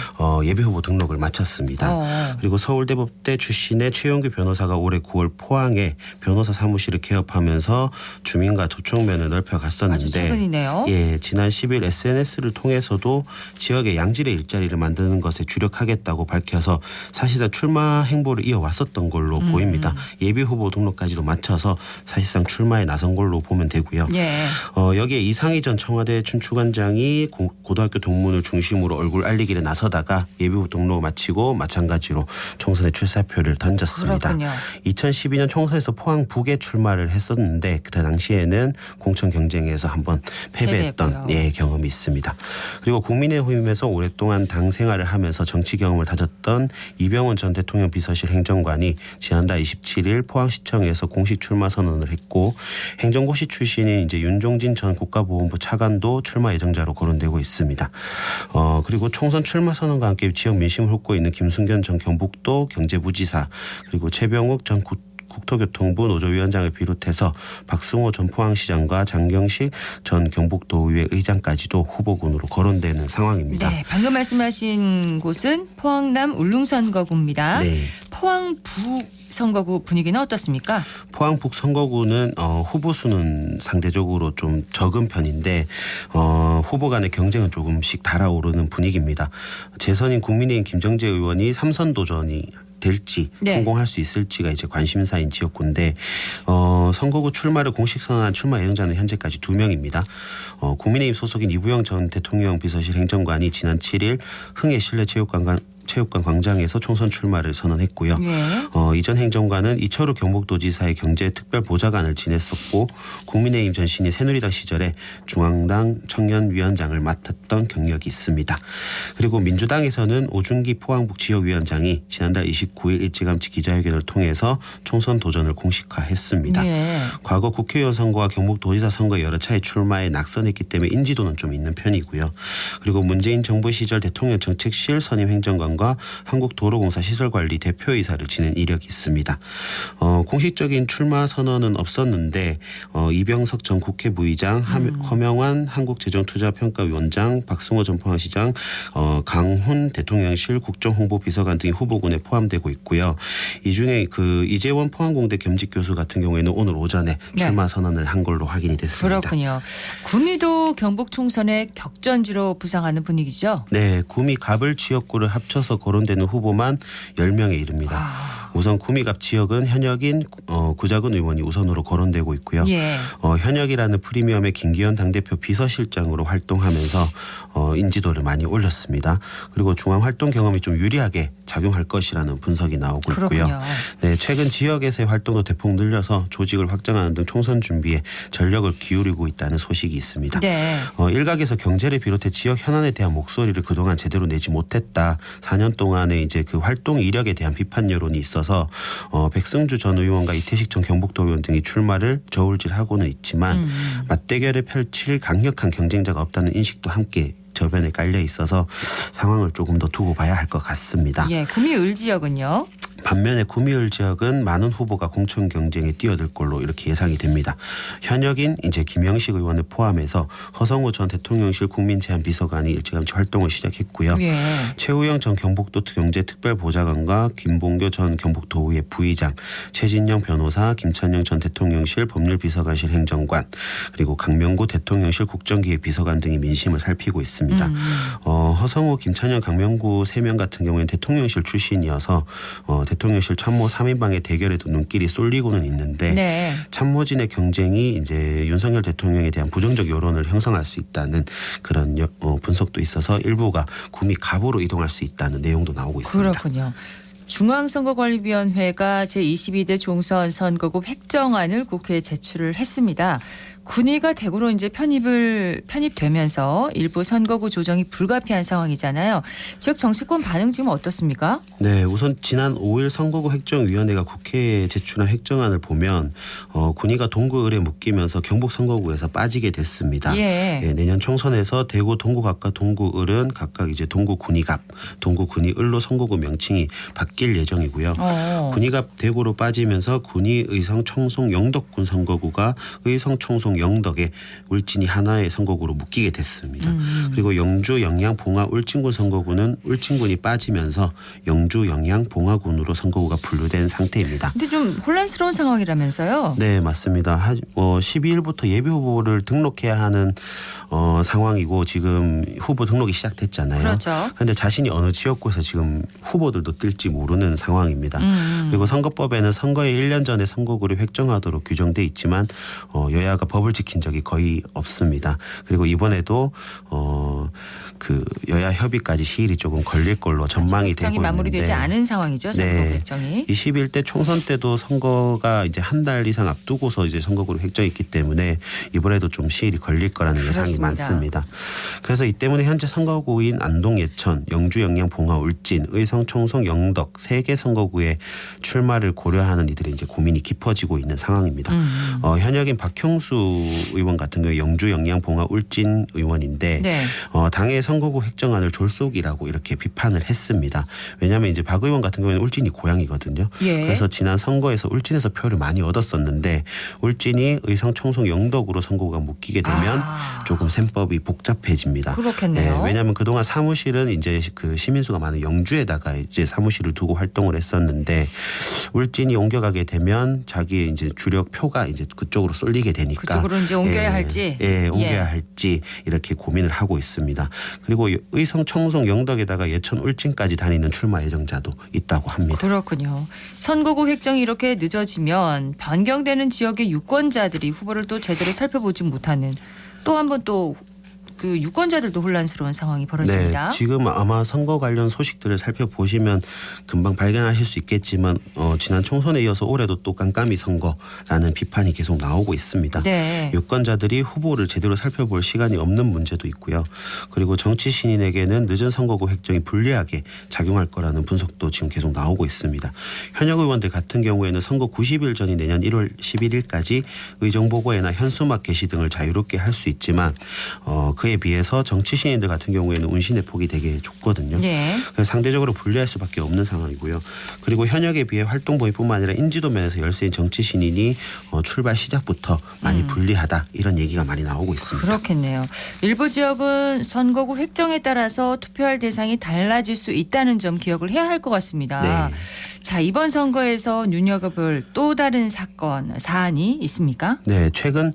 예비후보 등록을 마쳤습니다. 그리고 서울대법대 출신의 최용규 변호사가 올해 9월 포항에 변호사 사무실을 개업하면서 주민과 접촉면을 넓혀갔었는데 아주 최근이네요. 예, 지난 10일 SNS를 통해서도 지역의 양질의 일자리를 만드는 것에 주력하겠다고 밝혀서 사실상 출마 행보를 이어왔었던 걸로 보입니다. 예비후보 등록까지도 마쳐서 사실상 출마에 나선 걸로 보면 되고요. 예. 여기에 이상희 전 청와대 춘추관장이 고등학교 동문을 중심으로 얼굴 알리기를 나서다가 예비후보 등록을 마치고 마찬가지로 총선에 출사표를 던졌습니다. 그렇군요. 2012년 총선에서 포항 북에 출마를 했었는데 그때 당시에는 공천 경쟁에서 한번 패배했던 경험이 있습니다. 그리고 국민의힘에서 오랫동안 당 생활을 하면서 정치 경험을 다졌던 이병헌 전 대통령 비서실 행정관이 지난달 27일 포항시청에서 공식 출마 선언을 했고 행정고시 출신인 이제 윤종진 전 국가보훈부 차관도 출마 예정자로 거론되고 있습니다. 그리고 총선 출마 선언과 함께 지역 민심을 훑고 있는 김순견 전 경북도 경제부지사 그리고 최병욱 전 국토교통부 노조위원장을 비롯해서 박승호 전 포항시장과 장경식 전 경북도의회 의장까지도 후보군으로 거론되는 상황입니다. 네, 방금 말씀하신 곳은 포항남 울릉 선거구입니다. 네. 포항 북 선거구 분위기는 어떻습니까? 포항 북 선거구는 후보 수는 상대적으로 좀 적은 편인데 후보 간의 경쟁은 조금씩 달아오르는 분위기입니다. 재선인 국민의힘 김정재 의원이 3선 도전이 될지 성공할 수 있을지가 이제 관심사인 지역구인데 선거구 출마를 공식 선언한 출마 예정자는 현재까지 2명입니다. 국민의힘 소속인 이부영 전 대통령 비서실 행정관이 지난 7일 흥해 실내체육관 광장에서 총선 출마를 선언했고요. 이전 행정관은 이철우 경북도지사의 경제특별보좌관을 지냈었고 국민의힘 전신인 새누리당 시절에 중앙당 청년위원장을 맡았던 경력이 있습니다. 그리고 민주당에서는 오준기 포항북 지역위원장이 지난달 29일 일찌감치 기자회견을 통해서 총선 도전을 공식화했습니다. 과거 국회의원 선거와 경북도지사 선거 여러 차례 출마에 낙선했기 때문에 인지도는 좀 있는 편이고요. 그리고 문재인 정부 시절 대통령 정책실 선임 행정관 과 한국도로공사 시설관리 대표이사를 지낸 이력이 있습니다. 공식적인 출마 선언은 없었는데 이병석 전 국회 부의장, 허명환 한국재정투자평가위원장, 박승호 전 포항시장, 강훈 대통령실 국정홍보비서관 등이 후보군에 포함되고 있고요. 이 중에 그 이재원 포항공대 겸직교수 같은 경우에는 오늘 오전에 출마 선언을 한 걸로 확인이 됐습니다. 그렇군요. 구미도 경북 총선의 격전지로 부상하는 분위기죠? 네, 구미 갑을 지역구를 합쳐서 거론되는 후보만 10명에 이릅니다. 우선 구미갑 지역은 현역인 구자근 의원이 우선으로 거론되고 있고요. 현역이라는 프리미엄의 김기현 당대표 비서실장으로 활동하면서 인지도를 많이 올렸습니다. 그리고 중앙 활동 경험이 좀 유리하게 작용할 것이라는 분석이 나오고 있고요. 네, 최근 지역에서의 활동도 대폭 늘려서 조직을 확장하는 등 총선 준비에 전력을 기울이고 있다는 소식이 있습니다. 일각에서 경제를 비롯해 지역 현안에 대한 목소리를 그동안 제대로 내지 못했다. 4년 동안의 이제 그 활동 이력에 대한 비판 여론이 있어서 백승주 전 의원과 이태식 전 경북도의원 등이 출마를 저울질하고는 있지만 맞대결을 펼칠 강력한 경쟁자가 없다는 인식도 함께 저변에 깔려 있어서 상황을 조금 더 두고 봐야 할 것 같습니다. 구미 을 지역은요? 반면에 구미을 지역은 많은 후보가 공천 경쟁에 뛰어들 걸로 이렇게 예상이 됩니다. 현역인 이제 김영식 의원을 포함해서 허성호 전 대통령실 국민제안비서관이 일찌감치 활동을 시작했고요. 예. 최우영 전 경북도 경제특별보좌관과 김봉교 전 경북도의회 부의장, 최진영 변호사, 김찬영 전 대통령실 법률비서관실 행정관, 그리고 강명구 대통령실 국정기획비서관 등이 민심을 살피고 있습니다. 허성호, 김찬영, 강명구 3명 같은 경우에는 대통령실 출신이어서 대통령실 참모 3인방의 대결에도 눈길이 쏠리고는 있는데 네. 참모진의 경쟁이 이제 윤석열 대통령에 대한 부정적 여론을 형성할 수 있다는 그런 분석도 있어서 일부가 구미 갑으로 이동할 수 있다는 내용도 나오고 있습니다. 그렇군요. 중앙선거관리위원회가 제22대 총선 선거구 획정안을 국회에 제출을 했습니다. 군위가 대구로 이제 편입되면서 일부 선거구 조정이 불가피한 상황이잖아요. 지역 정치권 반응 지금 어떻습니까? 네, 우선 지난 5일 선거구 획정위원회가 국회에 제출한 획정안을 보면 군위가 동구을에 묶이면서 경북 선거구에서 빠지게 됐습니다. 예. 네, 내년 총선에서 대구 동구갑과 동구을은 각각 이제 동구군위갑, 동구군위을로 선거구 명칭이 바뀔 예정이고요. 군위갑 대구로 빠지면서 군위 의성 청송 영덕군 선거구가 의성 청송 영덕에 울진이 하나의 선거구로 묶이게 됐습니다. 그리고 영주 영양 봉화 울진군 선거구는 울진군이 빠지면서 영주 영양 봉화군으로 선거구가 분류된 상태입니다. 근데 좀 혼란스러운 상황이라면서요? 네, 맞습니다. 12일부터 예비 후보를 등록해야 하는 상황이고 지금 후보 등록이 시작됐잖아요. 그렇죠. 그런데 자신이 어느 지역구에서 지금 후보들도 뜰지 모르는 상황입니다. 그리고 선거법에는 선거에 1년 전에 선거구를 획정하도록 규정돼 있지만 여야가 법을 지킨 적이 거의 없습니다. 그리고 이번에도 그 여야 협의까지 시일이 조금 걸릴 걸로 전망이 되고 있는데 마무리되지 않은 상황이죠. 선거구 획정이. 21대 총선 때도 선거가 이제 한 달 이상 앞두고서 이제 선거구를 획정했기 때문에 이번에도 좀 시일이 걸릴 거라는 예상이 많습니다. 그래서 이 때문에 현재 선거구인 안동, 예천, 영주, 영양, 봉화, 울진, 의성, 청송, 영덕 3개 선거구에 출마를 고려하는 이들의 이제 고민이 깊어지고 있는 상황입니다. 현역인 박형수 의원 같은 경우 영주, 영양, 봉화, 울진 의원인데 네. 당의 선거구 획정안을 졸속이라고 이렇게 비판을 했습니다. 왜냐하면 이제 박 의원 같은 경우에는 울진이 고향이거든요. 예. 그래서 지난 선거에서 울진에서 표를 많이 얻었었는데 울진이 의성, 청송, 영덕으로 선거구가 묶이게 되면 조금 셈법이 복잡해집니다. 그렇겠네요. 네, 왜냐하면 그동안 사무실은 이제 그 시민수가 많은 영주에다가 이제 사무실을 두고 활동을 했었는데 울진이 옮겨가게 되면 자기의 이제 주력 표가 이제 그쪽으로 쏠리게 되니까 그쪽으로 이제 옮겨야 할지. 옮겨야 할지 이렇게 고민을 하고 있습니다. 그리고 의성, 청송, 영덕에다가 예천, 울진까지 다니는 출마 예정자도 있다고 합니다. 그렇군요. 선거구 획정이 이렇게 늦어지면 변경되는 지역의 유권자들이 후보를 또 제대로 살펴보지 못하는 또 한 번 또 그 유권자들도 혼란스러운 상황이 벌어집니다. 네, 지금 아마 선거 관련 소식들을 살펴보시면 금방 발견하실 수 있겠지만 지난 총선에 이어서 올해도 또 깜깜이 선거라는 비판이 계속 나오고 있습니다. 네. 유권자들이 후보를 제대로 살펴볼 시간이 없는 문제도 있고요. 그리고 정치 신인에게는 늦은 선거구 획정이 불리하게 작용할 거라는 분석도 지금 계속 나오고 있습니다. 현역 의원들 같은 경우에는 선거 90일 전인 내년 1월 11일까지 의정보고회나 현수막 게시 등을 자유롭게 할 수 있지만 그에 비해서 정치 신인들 같은 경우에는 운신의 폭이 되게 좁거든요. 네. 그래서 상대적으로 불리할 수밖에 없는 상황이고요. 그리고 현역에 비해 활동 범위뿐만 아니라 인지도 면에서 열세인 정치 신인이 출발 시작부터 많이 불리하다 이런 얘기가 많이 나오고 있습니다. 그렇겠네요. 일부 지역은 선거구 획정에 따라서 투표할 대상이 달라질 수 있다는 점 기억을 해야 할 것 같습니다. 네. 자, 이번 선거에서 눈여겨볼 또 다른 사안이 있습니까? 네, 최근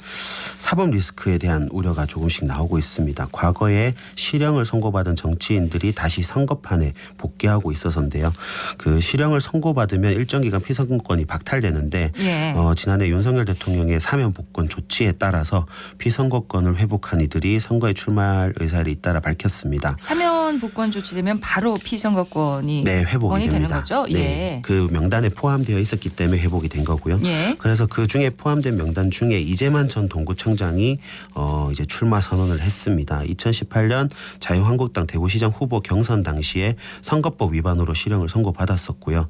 사법 리스크에 대한 우려가 조금씩 나오고 있습니다. 과거에 실형을 선고받은 정치인들이 다시 선거판에 복귀하고 있어서인데요. 그 실형을 선고받으면 일정 기간 피선거권이 박탈되는데 예. 지난해 윤석열 대통령의 사면 복권 조치에 따라서 피선거권을 회복한 이들이 선거에 출마할 의사를 잇따라 밝혔습니다. 사면 복권 조치되면 바로 피선거권이 회복이 되는 됩니다. 거죠? 네, 예. 그 명단에 포함되어 있었기 때문에 회복이 된 거고요. 예. 그래서 그 중에 포함된 명단 중에 이재만 전 동구청장이 이제 출마 선언을 했습니다. 2018년 자유한국당 대구시장 후보 경선 당시에 선거법 위반으로 실형을 선고받았었고요.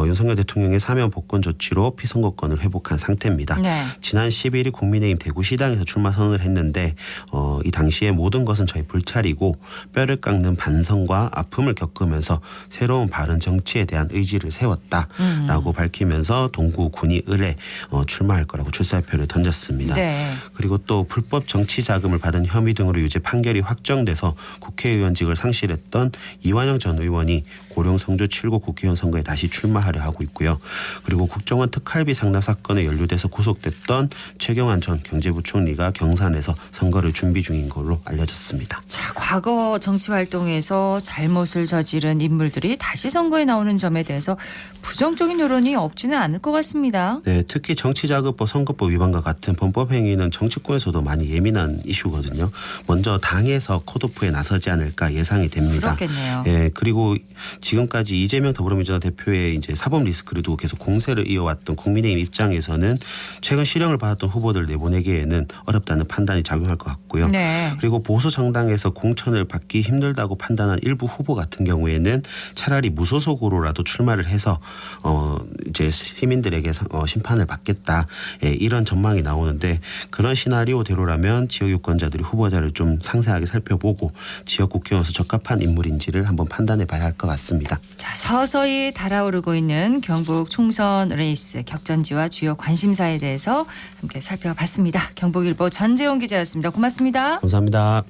윤석열 대통령의 사면 복권 조치로 피선거권을 회복한 상태입니다. 네. 지난 11일 국민의힘 대구시당에서 출마 선언을 했는데 이 당시에 모든 것은 저희 불찰이고 뼈를 깎는 많은 반성과 아픔을 겪으면서 새로운 바른 정치에 대한 의지를 세웠다라고 밝히면서 동구 군의을에 출마할 거라고 출사표를 던졌습니다. 네. 그리고 또 불법 정치 자금을 받은 혐의 등으로 유죄 판결이 확정돼서 국회의원직을 상실했던 이완영 전 의원이 고령 성주 7구 국회의원 선거에 다시 출마하려 하고 있고요. 그리고 국정원 특활비 상납 사건에 연루돼서 구속됐던 최경환 전 경제부총리가 경산에서 선거를 준비 중인 걸로 알려졌습니다. 자, 과거 정치 활동에서 잘못을 저지른 인물들이 다시 선거에 나오는 점에 대해서 부정적인 여론이 없지는 않을 것 같습니다. 네, 특히 정치자금법 선거법 위반과 같은 범법 행위는 정치권에서도 많이 예민한 이슈거든요. 먼저 당에서 컷오프에 나서지 않을까 예상이 됩니다. 그렇겠네요. 예, 그리고 지금까지 이재명 더불어민주당 대표의 이제 사법 리스크를 두고 계속 공세를 이어왔던 국민의힘 입장에서는 최근 실형을 받았던 후보들 내보내기에는 어렵다는 판단이 작용할 것 같고요. 네. 그리고 보수 정당에서 공천을 받기 힘들다고 판단한 일부 후보 같은 경우에는 차라리 무소속으로라도 출마를 해서 이제 시민들에게 심판을 받겠다, 예, 이런 전망이 나오는데, 그런 시나리오대로라면 지역 유권자들이 후보자를 좀 상세하게 살펴보고 지역 국회의원에서 적합한 인물인지를 한번 판단해 봐야 할 것 같습니다. 자, 서서히 달아오르고 있는 경북 총선 레이스 격전지와 주요 관심사에 대해서 함께 살펴봤습니다. 경북일보 전재용 기자였습니다. 고맙습니다. 감사합니다.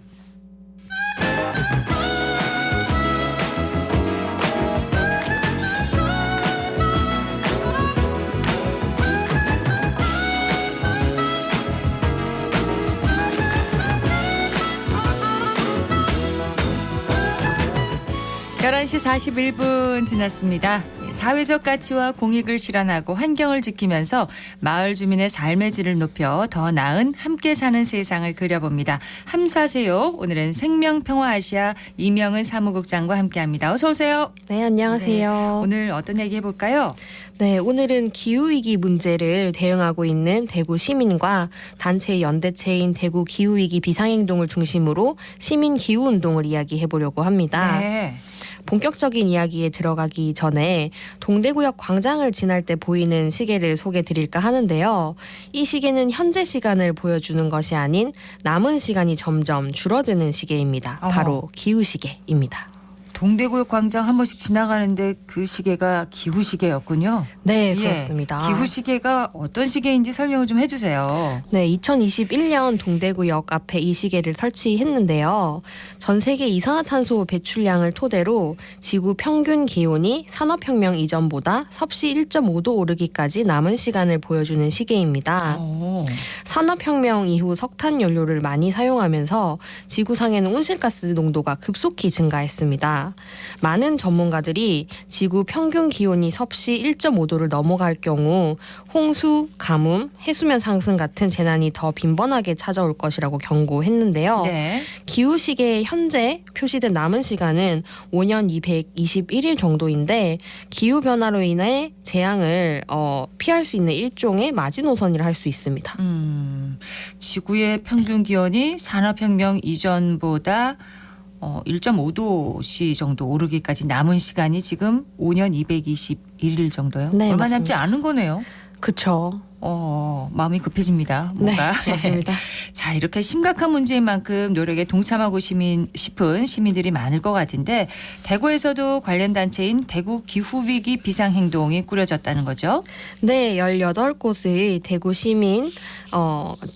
(11시 41분) 지났습니다. 사회적 가치와 공익을 실현하고 환경을 지키면서 마을 주민의 삶의 질을 높여 더 나은 함께 사는 세상을 그려봅니다. 함사세요. 오늘은 생명평화아시아 이명은 사무국장과 함께합니다. 어서 오세요. 네, 안녕하세요. 네, 오늘 어떤 얘기 해볼까요? 네, 오늘은 기후위기 문제를 대응하고 있는 대구 시민과 단체 연대체인 대구 기후위기 비상행동을 중심으로 시민 기후운동을 이야기해보려고 합니다. 네. 본격적인 이야기에 들어가기 전에 동대구역 광장을 지날 때 보이는 시계를 소개해 드릴까 하는데요. 이 시계는 현재 시간을 보여주는 것이 아닌 남은 시간이 점점 줄어드는 시계입니다. 바로 기후시계입니다. 동대구역 광장 한 번씩 지나가는데 그 시계가 기후시계였군요. 네, 그렇습니다. 기후시계가 어떤 시계인지 설명을 좀 해주세요. 네, 2021년 동대구역 앞에 이 시계를 설치했는데요. 전 세계 이산화탄소 배출량을 토대로 지구 평균 기온이 산업혁명 이전보다 섭씨 1.5도 오르기까지 남은 시간을 보여주는 시계입니다. 산업혁명 이후 석탄 연료를 많이 사용하면서 지구상에는 온실가스 농도가 급속히 증가했습니다. 많은 전문가들이 지구 평균 기온이 섭씨 1.5도를 넘어갈 경우 홍수, 가뭄, 해수면 상승 같은 재난이 더 빈번하게 찾아올 것이라고 경고했는데요. 네. 기후시계에 현재 표시된 남은 시간은 5년 221일 정도인데 기후변화로 인해 재앙을 피할 수 있는 일종의 마지노선이라 할 수 있습니다. 지구의 평균 기온이 산업혁명 이전보다 1.5도씨 정도 오르기까지 남은 시간이 지금 5년 221일 정도요? 네, 얼마 맞습니다. 남지 않은 거네요. 그렇죠. 마음이 급해집니다. 뭔가. 네, 맞습니다. 자, 이렇게 심각한 문제인 만큼 노력에 동참하고 싶은 시민들이 많을 것 같은데 대구에서도 관련 단체인 대구 기후위기 비상행동이 꾸려졌다는 거죠? 네, 18곳의 대구 시민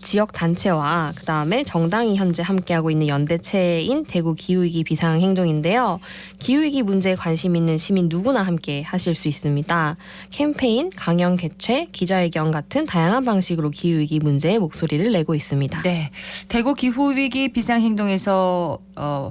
지역 단체와 그다음에 정당이 현재 함께하고 있는 연대체인 대구 기후위기 비상행동인데요. 기후위기 문제에 관심 있는 시민 누구나 함께 하실 수 있습니다. 캠페인, 강연 개최, 기자회견 같은 다양한 방식으로 기후위기 문제에 목소리를 내고 있습니다. 네, 대구 기후위기 비상행동에서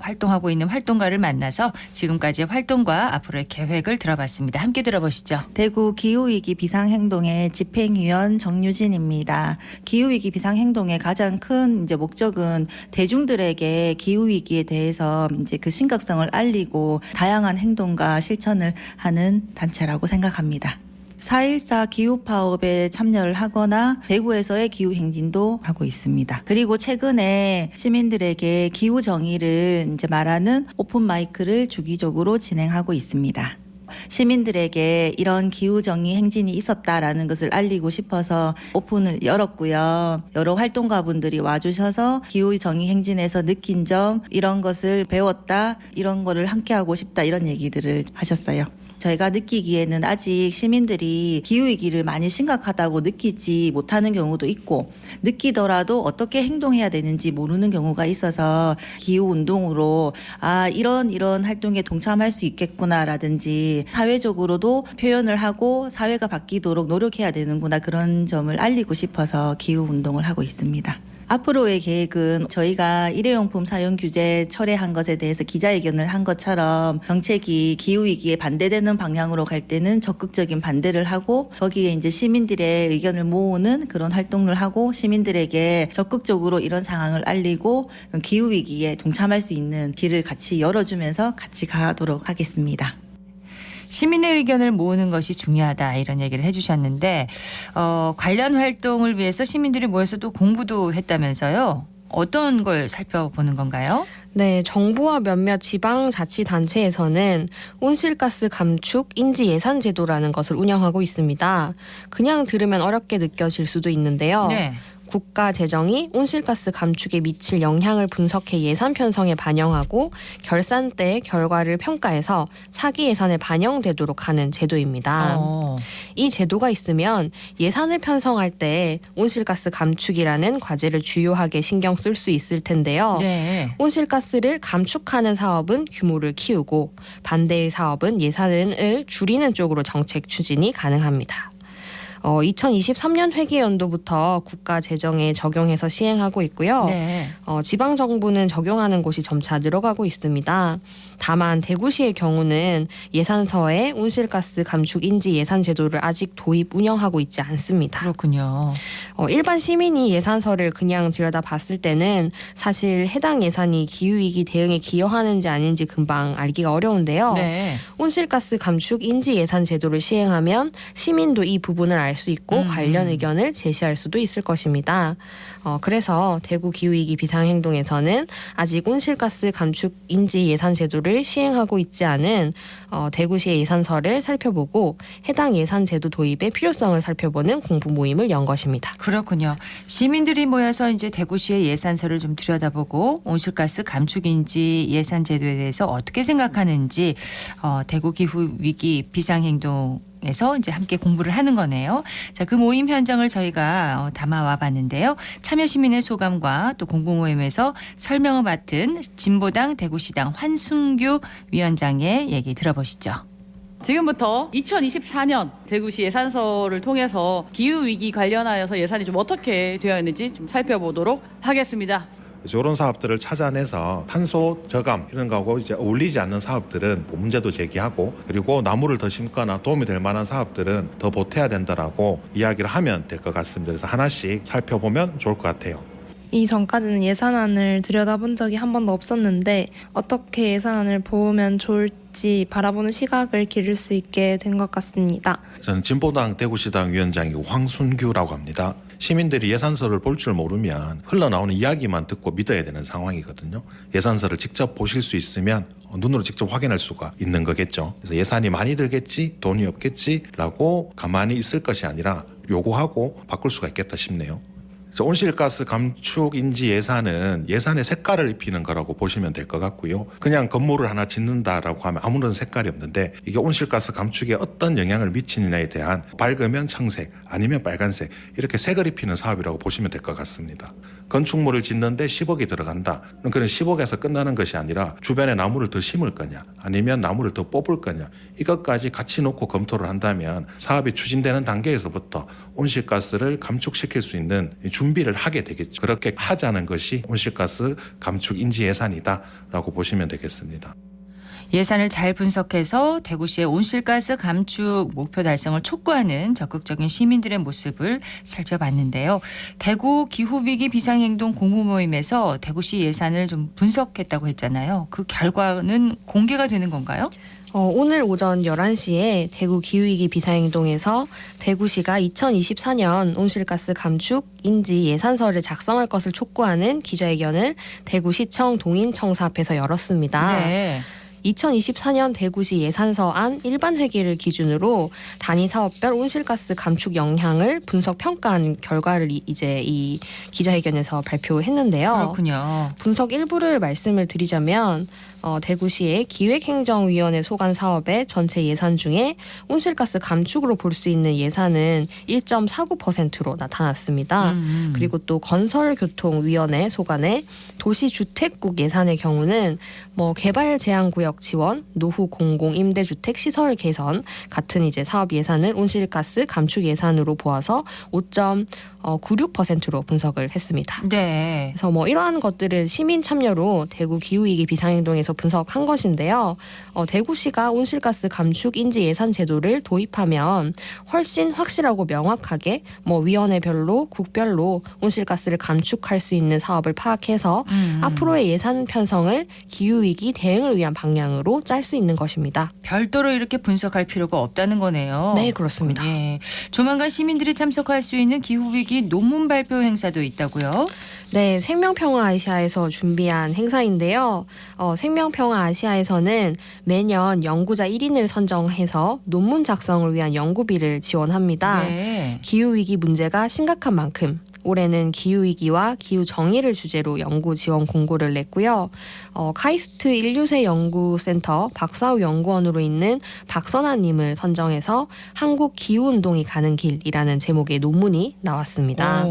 활동하고 있는 활동가를 만나서 지금까지의 활동과 앞으로의 계획을 들어봤습니다. 함께 들어보시죠. 대구 기후위기 비상행동의 집행위원 정유진입니다. 기후위기 비상행동의 가장 큰 이제 목적은 대중들에게 기후위기에 대해서 이제 그 심각성을 알리고 다양한 행동과 실천을 하는 단체라고 생각합니다. 4.14 기후파업에 참여를 하거나 대구에서의 기후행진도 하고 있습니다. 그리고 최근에 시민들에게 기후정의를 이제 말하는 오픈마이크를 주기적으로 진행하고 있습니다. 시민들에게 이런 기후정의 행진이 있었다라는 것을 알리고 싶어서 오픈을 열었고요. 여러 활동가분들이 와주셔서 기후정의 행진에서 느낀 점, 이런 것을 배웠다, 이런 거를 함께하고 싶다, 이런 얘기들을 하셨어요. 저희가 느끼기에는 아직 시민들이 기후위기를 많이 심각하다고 느끼지 못하는 경우도 있고, 느끼더라도 어떻게 행동해야 되는지 모르는 경우가 있어서 기후운동으로 이런 활동에 동참할 수 있겠구나라든지 사회적으로도 표현을 하고 사회가 바뀌도록 노력해야 되는구나, 그런 점을 알리고 싶어서 기후운동을 하고 있습니다. 앞으로의 계획은 저희가 일회용품 사용 규제 철회한 것에 대해서 기자회견을 한 것처럼 정책이 기후위기에 반대되는 방향으로 갈 때는 적극적인 반대를 하고, 거기에 이제 시민들의 의견을 모으는 그런 활동을 하고, 시민들에게 적극적으로 이런 상황을 알리고 기후위기에 동참할 수 있는 길을 같이 열어주면서 같이 가도록 하겠습니다. 시민의 의견을 모으는 것이 중요하다, 이런 얘기를 해주셨는데 관련 활동을 위해서 시민들이 모여서 또 공부도 했다면서요. 어떤 걸 살펴보는 건가요? 네, 정부와 몇몇 지방자치단체에서는 온실가스 감축 인지 예산 제도라는 것을 운영하고 있습니다. 그냥 들으면 어렵게 느껴질 수도 있는데요. 네. 국가 재정이 온실가스 감축에 미칠 영향을 분석해 예산 편성에 반영하고 결산 때 결과를 평가해서 차기 예산에 반영되도록 하는 제도입니다. 이 제도가 있으면 예산을 편성할 때 온실가스 감축이라는 과제를 주요하게 신경 쓸 수 있을 텐데요. 네. 온실가스를 감축하는 사업은 규모를 키우고, 반대의 사업은 예산을 줄이는 쪽으로 정책 추진이 가능합니다. 2023년 회계연도부터 국가 재정에 적용해서 시행하고 있고요. 네. 지방정부는 적용하는 곳이 점차 늘어가고 있습니다. 다만 대구시의 경우는 예산서에 온실가스 감축 인지 예산 제도를 아직 도입 운영하고 있지 않습니다. 그렇군요. 일반 시민이 예산서를 그냥 들여다봤을 때는 사실 해당 예산이 기후위기 대응에 기여하는지 아닌지 금방 알기가 어려운데요. 네. 온실가스 감축 인지 예산 제도를 시행하면 시민도 이 부분을 알 수 있고 관련 의견을 제시할 수도 있을 것입니다. 그래서 대구 기후위기 비상행동에서는 아직 온실가스 감축 인지 예산 제도를 시행하고 있지 않은 대구시의 예산서를 살펴보고 해당 예산 제도 도입의 필요성을 살펴보는 공부 모임을 연 것입니다. 그렇군요. 시민들이 모여서 이제 대구시의 예산서를 좀 들여다보고 온실가스 감축 인지 예산 제도에 대해서 어떻게 생각하는지 대구 기후위기 비상행동 에서 이제 함께 공부를 하는 거네요. 자, 그 모임 현장을 저희가 담아와 봤는데요. 참여 시민의 소감과 또 공부 모임에서 설명을 맡은 진보당 대구시당 환순규 위원장의 얘기 들어보시죠. 지금부터 2024년 대구시 예산서를 통해서 기후위기 관련하여서 예산이 좀 어떻게 되어 있는지 좀 살펴보도록 하겠습니다. 이런 사업들을 찾아내서 탄소 저감 이런 거하고 이제 어울리지 않는 사업들은 문제도 제기하고, 그리고 나무를 더 심거나 도움이 될 만한 사업들은 더 보태야 된다라고 이야기를 하면 될 것 같습니다. 그래서 하나씩 살펴보면 좋을 것 같아요. 이전까지는 예산안을 들여다본 적이 한 번도 없었는데 어떻게 예산안을 보면 좋을지 바라보는 시각을 기를 수 있게 된 것 같습니다. 저는 진보당 대구시당 위원장이고 황순규라고 합니다. 시민들이 예산서를 볼 줄 모르면 흘러나오는 이야기만 듣고 믿어야 되는 상황이거든요. 예산서를 직접 보실 수 있으면 눈으로 직접 확인할 수가 있는 거겠죠. 그래서 예산이 많이 들겠지, 돈이 없겠지라고 가만히 있을 것이 아니라 요구하고 바꿀 수가 있겠다 싶네요. 온실가스 감축 인지 예산은 예산의 색깔을 입히는 거라고 보시면 될 것 같고요. 그냥 건물을 하나 짓는다라고 하면 아무런 색깔이 없는데, 이게 온실가스 감축에 어떤 영향을 미치느냐에 대한 밝으면 청색, 아니면 빨간색, 이렇게 색을 입히는 사업이라고 보시면 될 것 같습니다. 건축물을 짓는데 10억이 들어간다. 그런 10억에서 끝나는 것이 아니라 주변에 나무를 더 심을 거냐, 아니면 나무를 더 뽑을 거냐, 이것까지 같이 놓고 검토를 한다면 사업이 추진되는 단계에서부터 온실가스를 감축시킬 수 있는 준비를 하게 되겠죠. 그렇게 하자는 것이 온실가스 감축 인지 예산이다라고 보시면 되겠습니다. 예산을 잘 분석해서 대구시의 온실가스 감축 목표 달성을 촉구하는 적극적인 시민들의 모습을 살펴봤는데요. 대구 기후위기 비상행동 공부 모임에서 대구시 예산을 좀 분석했다고 했잖아요. 그 결과는 공개가 되는 건가요? 오늘 오전 11시에 대구 기후위기 비상행동에서 대구시가 2024년 온실가스 감축 인지 예산서를 작성할 것을 촉구하는 기자회견을 대구시청 동인청사 앞에서 열었습니다. 네. 2024년 대구시 예산서안 일반 회계를 기준으로 단위 사업별 온실가스 감축 영향을 분석 평가한 결과를 이제 이 기자회견에서 발표했는데요. 그렇군요. 분석 일부를 말씀을 드리자면 대구시의 기획행정위원회 소관 사업의 전체 예산 중에 온실가스 감축으로 볼 수 있는 예산은 1.49%로 나타났습니다. 그리고 또 건설교통위원회 소관의 도시주택국 예산의 경우는 개발 제한구역 지원, 노후 공공 임대주택 시설 개선 같은 이제 사업 예산을 온실가스 감축 예산으로 보아서 5.96%로 분석을 했습니다. 네. 그래서 이러한 것들은 시민 참여로 대구 기후위기 비상행동에서 분석한 것인데요. 대구시가 온실가스 감축 인지 예산 제도를 도입하면 훨씬 확실하고 명확하게 위원회별로 국별로 온실가스를 감축할 수 있는 사업을 파악해서 앞으로의 예산 편성을 기후위기 대응을 위한 방향으로 짤 수 있는 것입니다. 별도로 이렇게 분석할 필요가 없다는 거네요. 네, 그렇습니다. 예. 조만간 시민들이 참석할 수 있는 기후위기 논문 발표 행사도 있다고요? 네, 생명평화 아시아에서 준비한 행사인데요. 생명평화 아시아에서는 매년 연구자 1인을 선정해서 논문 작성을 위한 연구비를 지원합니다. 네. 기후위기 문제가 심각한 만큼 올해는 기후위기와 기후정의를 주제로 연구 지원 공고를 냈고요. 카이스트 인류세 연구센터 박사우 연구원으로 있는 박선아님을 선정해서 한국 기후운동이 가는 길이라는 제목의 논문이 나왔습니다.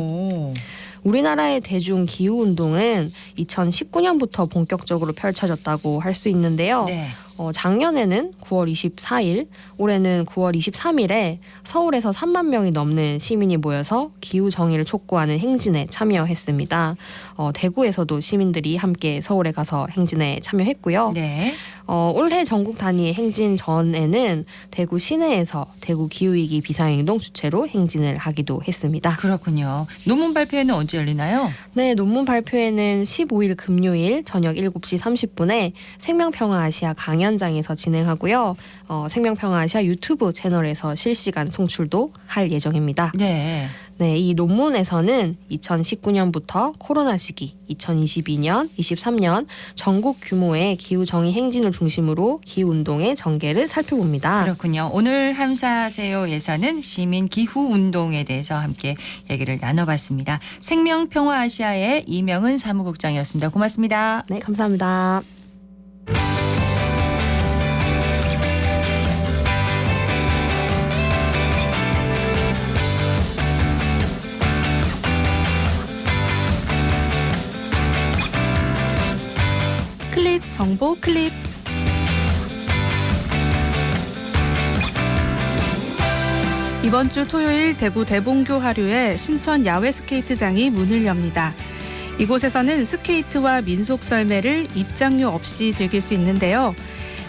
우리나라의 대중 기후운동은 2019년부터 본격적으로 펼쳐졌다고 할 수 있는데요. 네. 작년에는 9월 24일, 올해는 9월 23일에 서울에서 3만 명이 넘는 시민이 모여서 기후 정의를 촉구하는 행진에 참여했습니다. 대구에서도 시민들이 함께 서울에 가서 행진에 참여했고요. 네. 올해 전국 단위의 행진 전에는 대구 시내에서 대구 기후위기 비상행동 주최로 행진을 하기도 했습니다. 그렇군요. 논문 발표회는 언제 열리나요? 네, 논문 발표회는 15일 금요일 저녁 7시 30분에 생명평화 아시아 강연장에서 진행하고요. 생명평화 아시아 유튜브 채널에서 실시간 송출도 할 예정입니다. 네. 네, 이 논문에서는 2019년부터 코로나 시기, 2022년, 23년 전국 규모의 기후정의 행진을 중심으로 기후운동의 전개를 살펴봅니다. 그렇군요. 오늘 함사하세요 예사는 시민 기후운동에 대해서 함께 얘기를 나눠봤습니다. 생명평화 아시아의 이명은 사무국장이었습니다. 고맙습니다. 네, 감사합니다. 클릭 정보 클립. 이번 주 토요일 대구 대봉교 하류에 신천 야외 스케이트장이 문을 엽니다. 이곳에서는 스케이트와 민속 썰매를 입장료 없이 즐길 수 있는데요.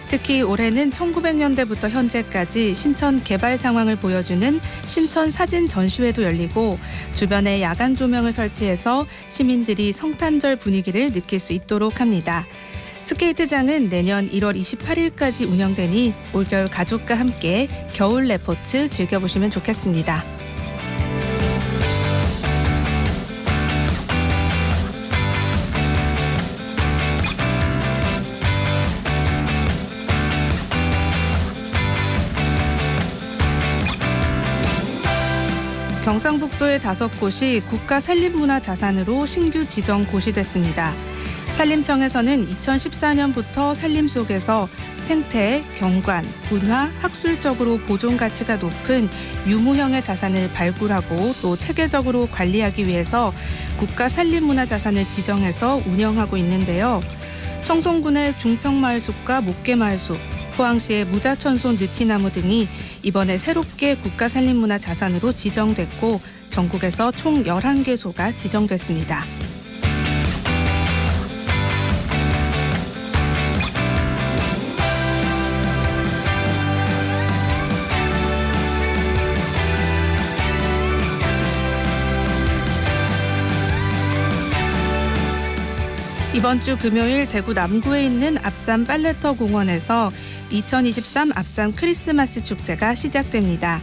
특히 올해는 1900년대부터 현재까지 신천 개발 상황을 보여주는 신천 사진 전시회도 열리고 주변에 야간 조명을 설치해서 시민들이 성탄절 분위기를 느낄 수 있도록 합니다. 스케이트장은 내년 1월 28일까지 운영되니 올겨울 가족과 함께 겨울 레포츠 즐겨보시면 좋겠습니다. 경상북도의 5곳이 국가산림문화자산으로 신규 지정 고시됐습니다. 산림청에서는 2014년부터 산림 속에서 생태, 경관, 문화, 학술적으로 보존 가치가 높은 유무형의 자산을 발굴하고 또 체계적으로 관리하기 위해서 국가산림문화자산을 지정해서 운영하고 있는데요. 청송군의 중평마을숲과 목계마을숲, 포항시의 무자천손 느티나무 등이 이번에 새롭게 국가산림문화자산으로 지정됐고 전국에서 총 11개소가 지정됐습니다. 이번 주 금요일 대구 남구에 있는 앞산 빨래터 공원에서 2023 앞산 크리스마스 축제가 시작됩니다.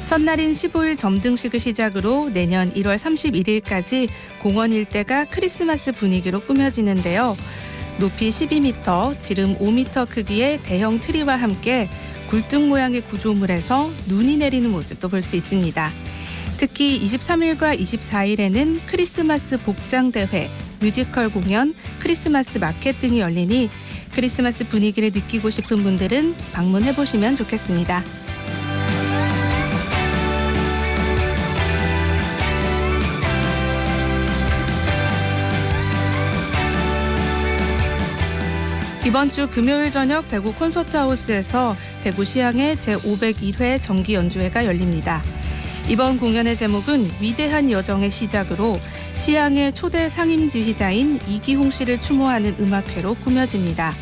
첫날인 15일 점등식을 시작으로 내년 1월 31일까지 공원 일대가 크리스마스 분위기로 꾸며지는데요. 높이 12m, 지름 5m 크기의 대형 트리와 함께 굴뚝 모양의 구조물에서 눈이 내리는 모습도 볼 수 있습니다. 특히 23일과 24일에는 크리스마스 복장대회, 뮤지컬 공연, 크리스마스 마켓 등이 열리니 크리스마스 분위기를 느끼고 싶은 분들은 방문해보시면 좋겠습니다. 이번 주 금요일 저녁 대구 콘서트하우스에서 대구 시향의 제501회 정기 연주회가 열립니다. 이번 공연의 제목은 위대한 여정의 시작으로 시향의 초대 상임지휘자인 이기홍 씨를 추모하는 음악회로 꾸며집니다.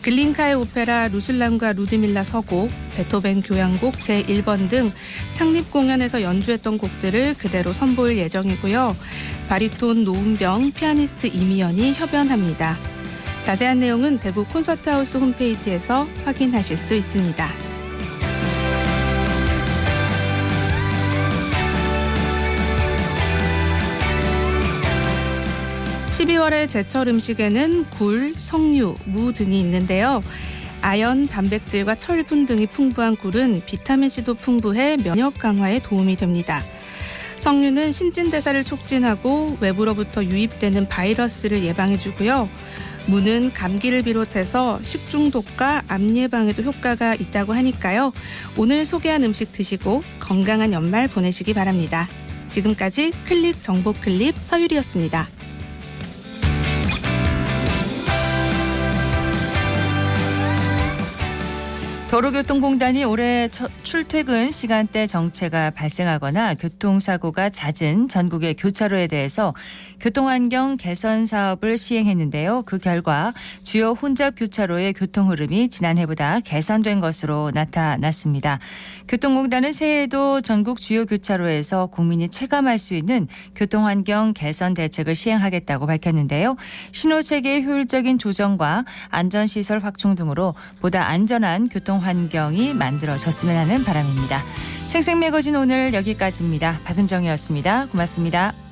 글린카의 오페라 루슬람과 루드밀라 서곡, 베토벤 교향곡 제1번 등 창립 공연에서 연주했던 곡들을 그대로 선보일 예정이고요. 바리톤 노은병, 피아니스트 이미연이 협연합니다. 자세한 내용은 대구 콘서트하우스 홈페이지에서 확인하실 수 있습니다. 12월의 제철 음식에는 굴, 석류, 무 등이 있는데요. 아연, 단백질과 철분 등이 풍부한 굴은 비타민C도 풍부해 면역 강화에 도움이 됩니다. 석류는 신진대사를 촉진하고 외부로부터 유입되는 바이러스를 예방해주고요. 무는 감기를 비롯해서 식중독과 암 예방에도 효과가 있다고 하니까요. 오늘 소개한 음식 드시고 건강한 연말 보내시기 바랍니다. 지금까지 클릭 정보 클립 서유리였습니다. 도로교통공단이 올해 출퇴근 시간대 정체가 발생하거나 교통사고가 잦은 전국의 교차로에 대해서 교통환경 개선 사업을 시행했는데요. 그 결과 주요 혼잡 교차로의 교통 흐름이 지난해보다 개선된 것으로 나타났습니다. 교통공단은 새해에도 전국 주요 교차로에서 국민이 체감할 수 있는 교통환경 개선 대책을 시행하겠다고 밝혔는데요. 신호체계의 효율적인 조정과 안전시설 확충 등으로 보다 안전한 교통 환경이 만들어졌으면 하는 바람입니다. 생생매거진 오늘 여기까지입니다. 박은정이었습니다. 고맙습니다.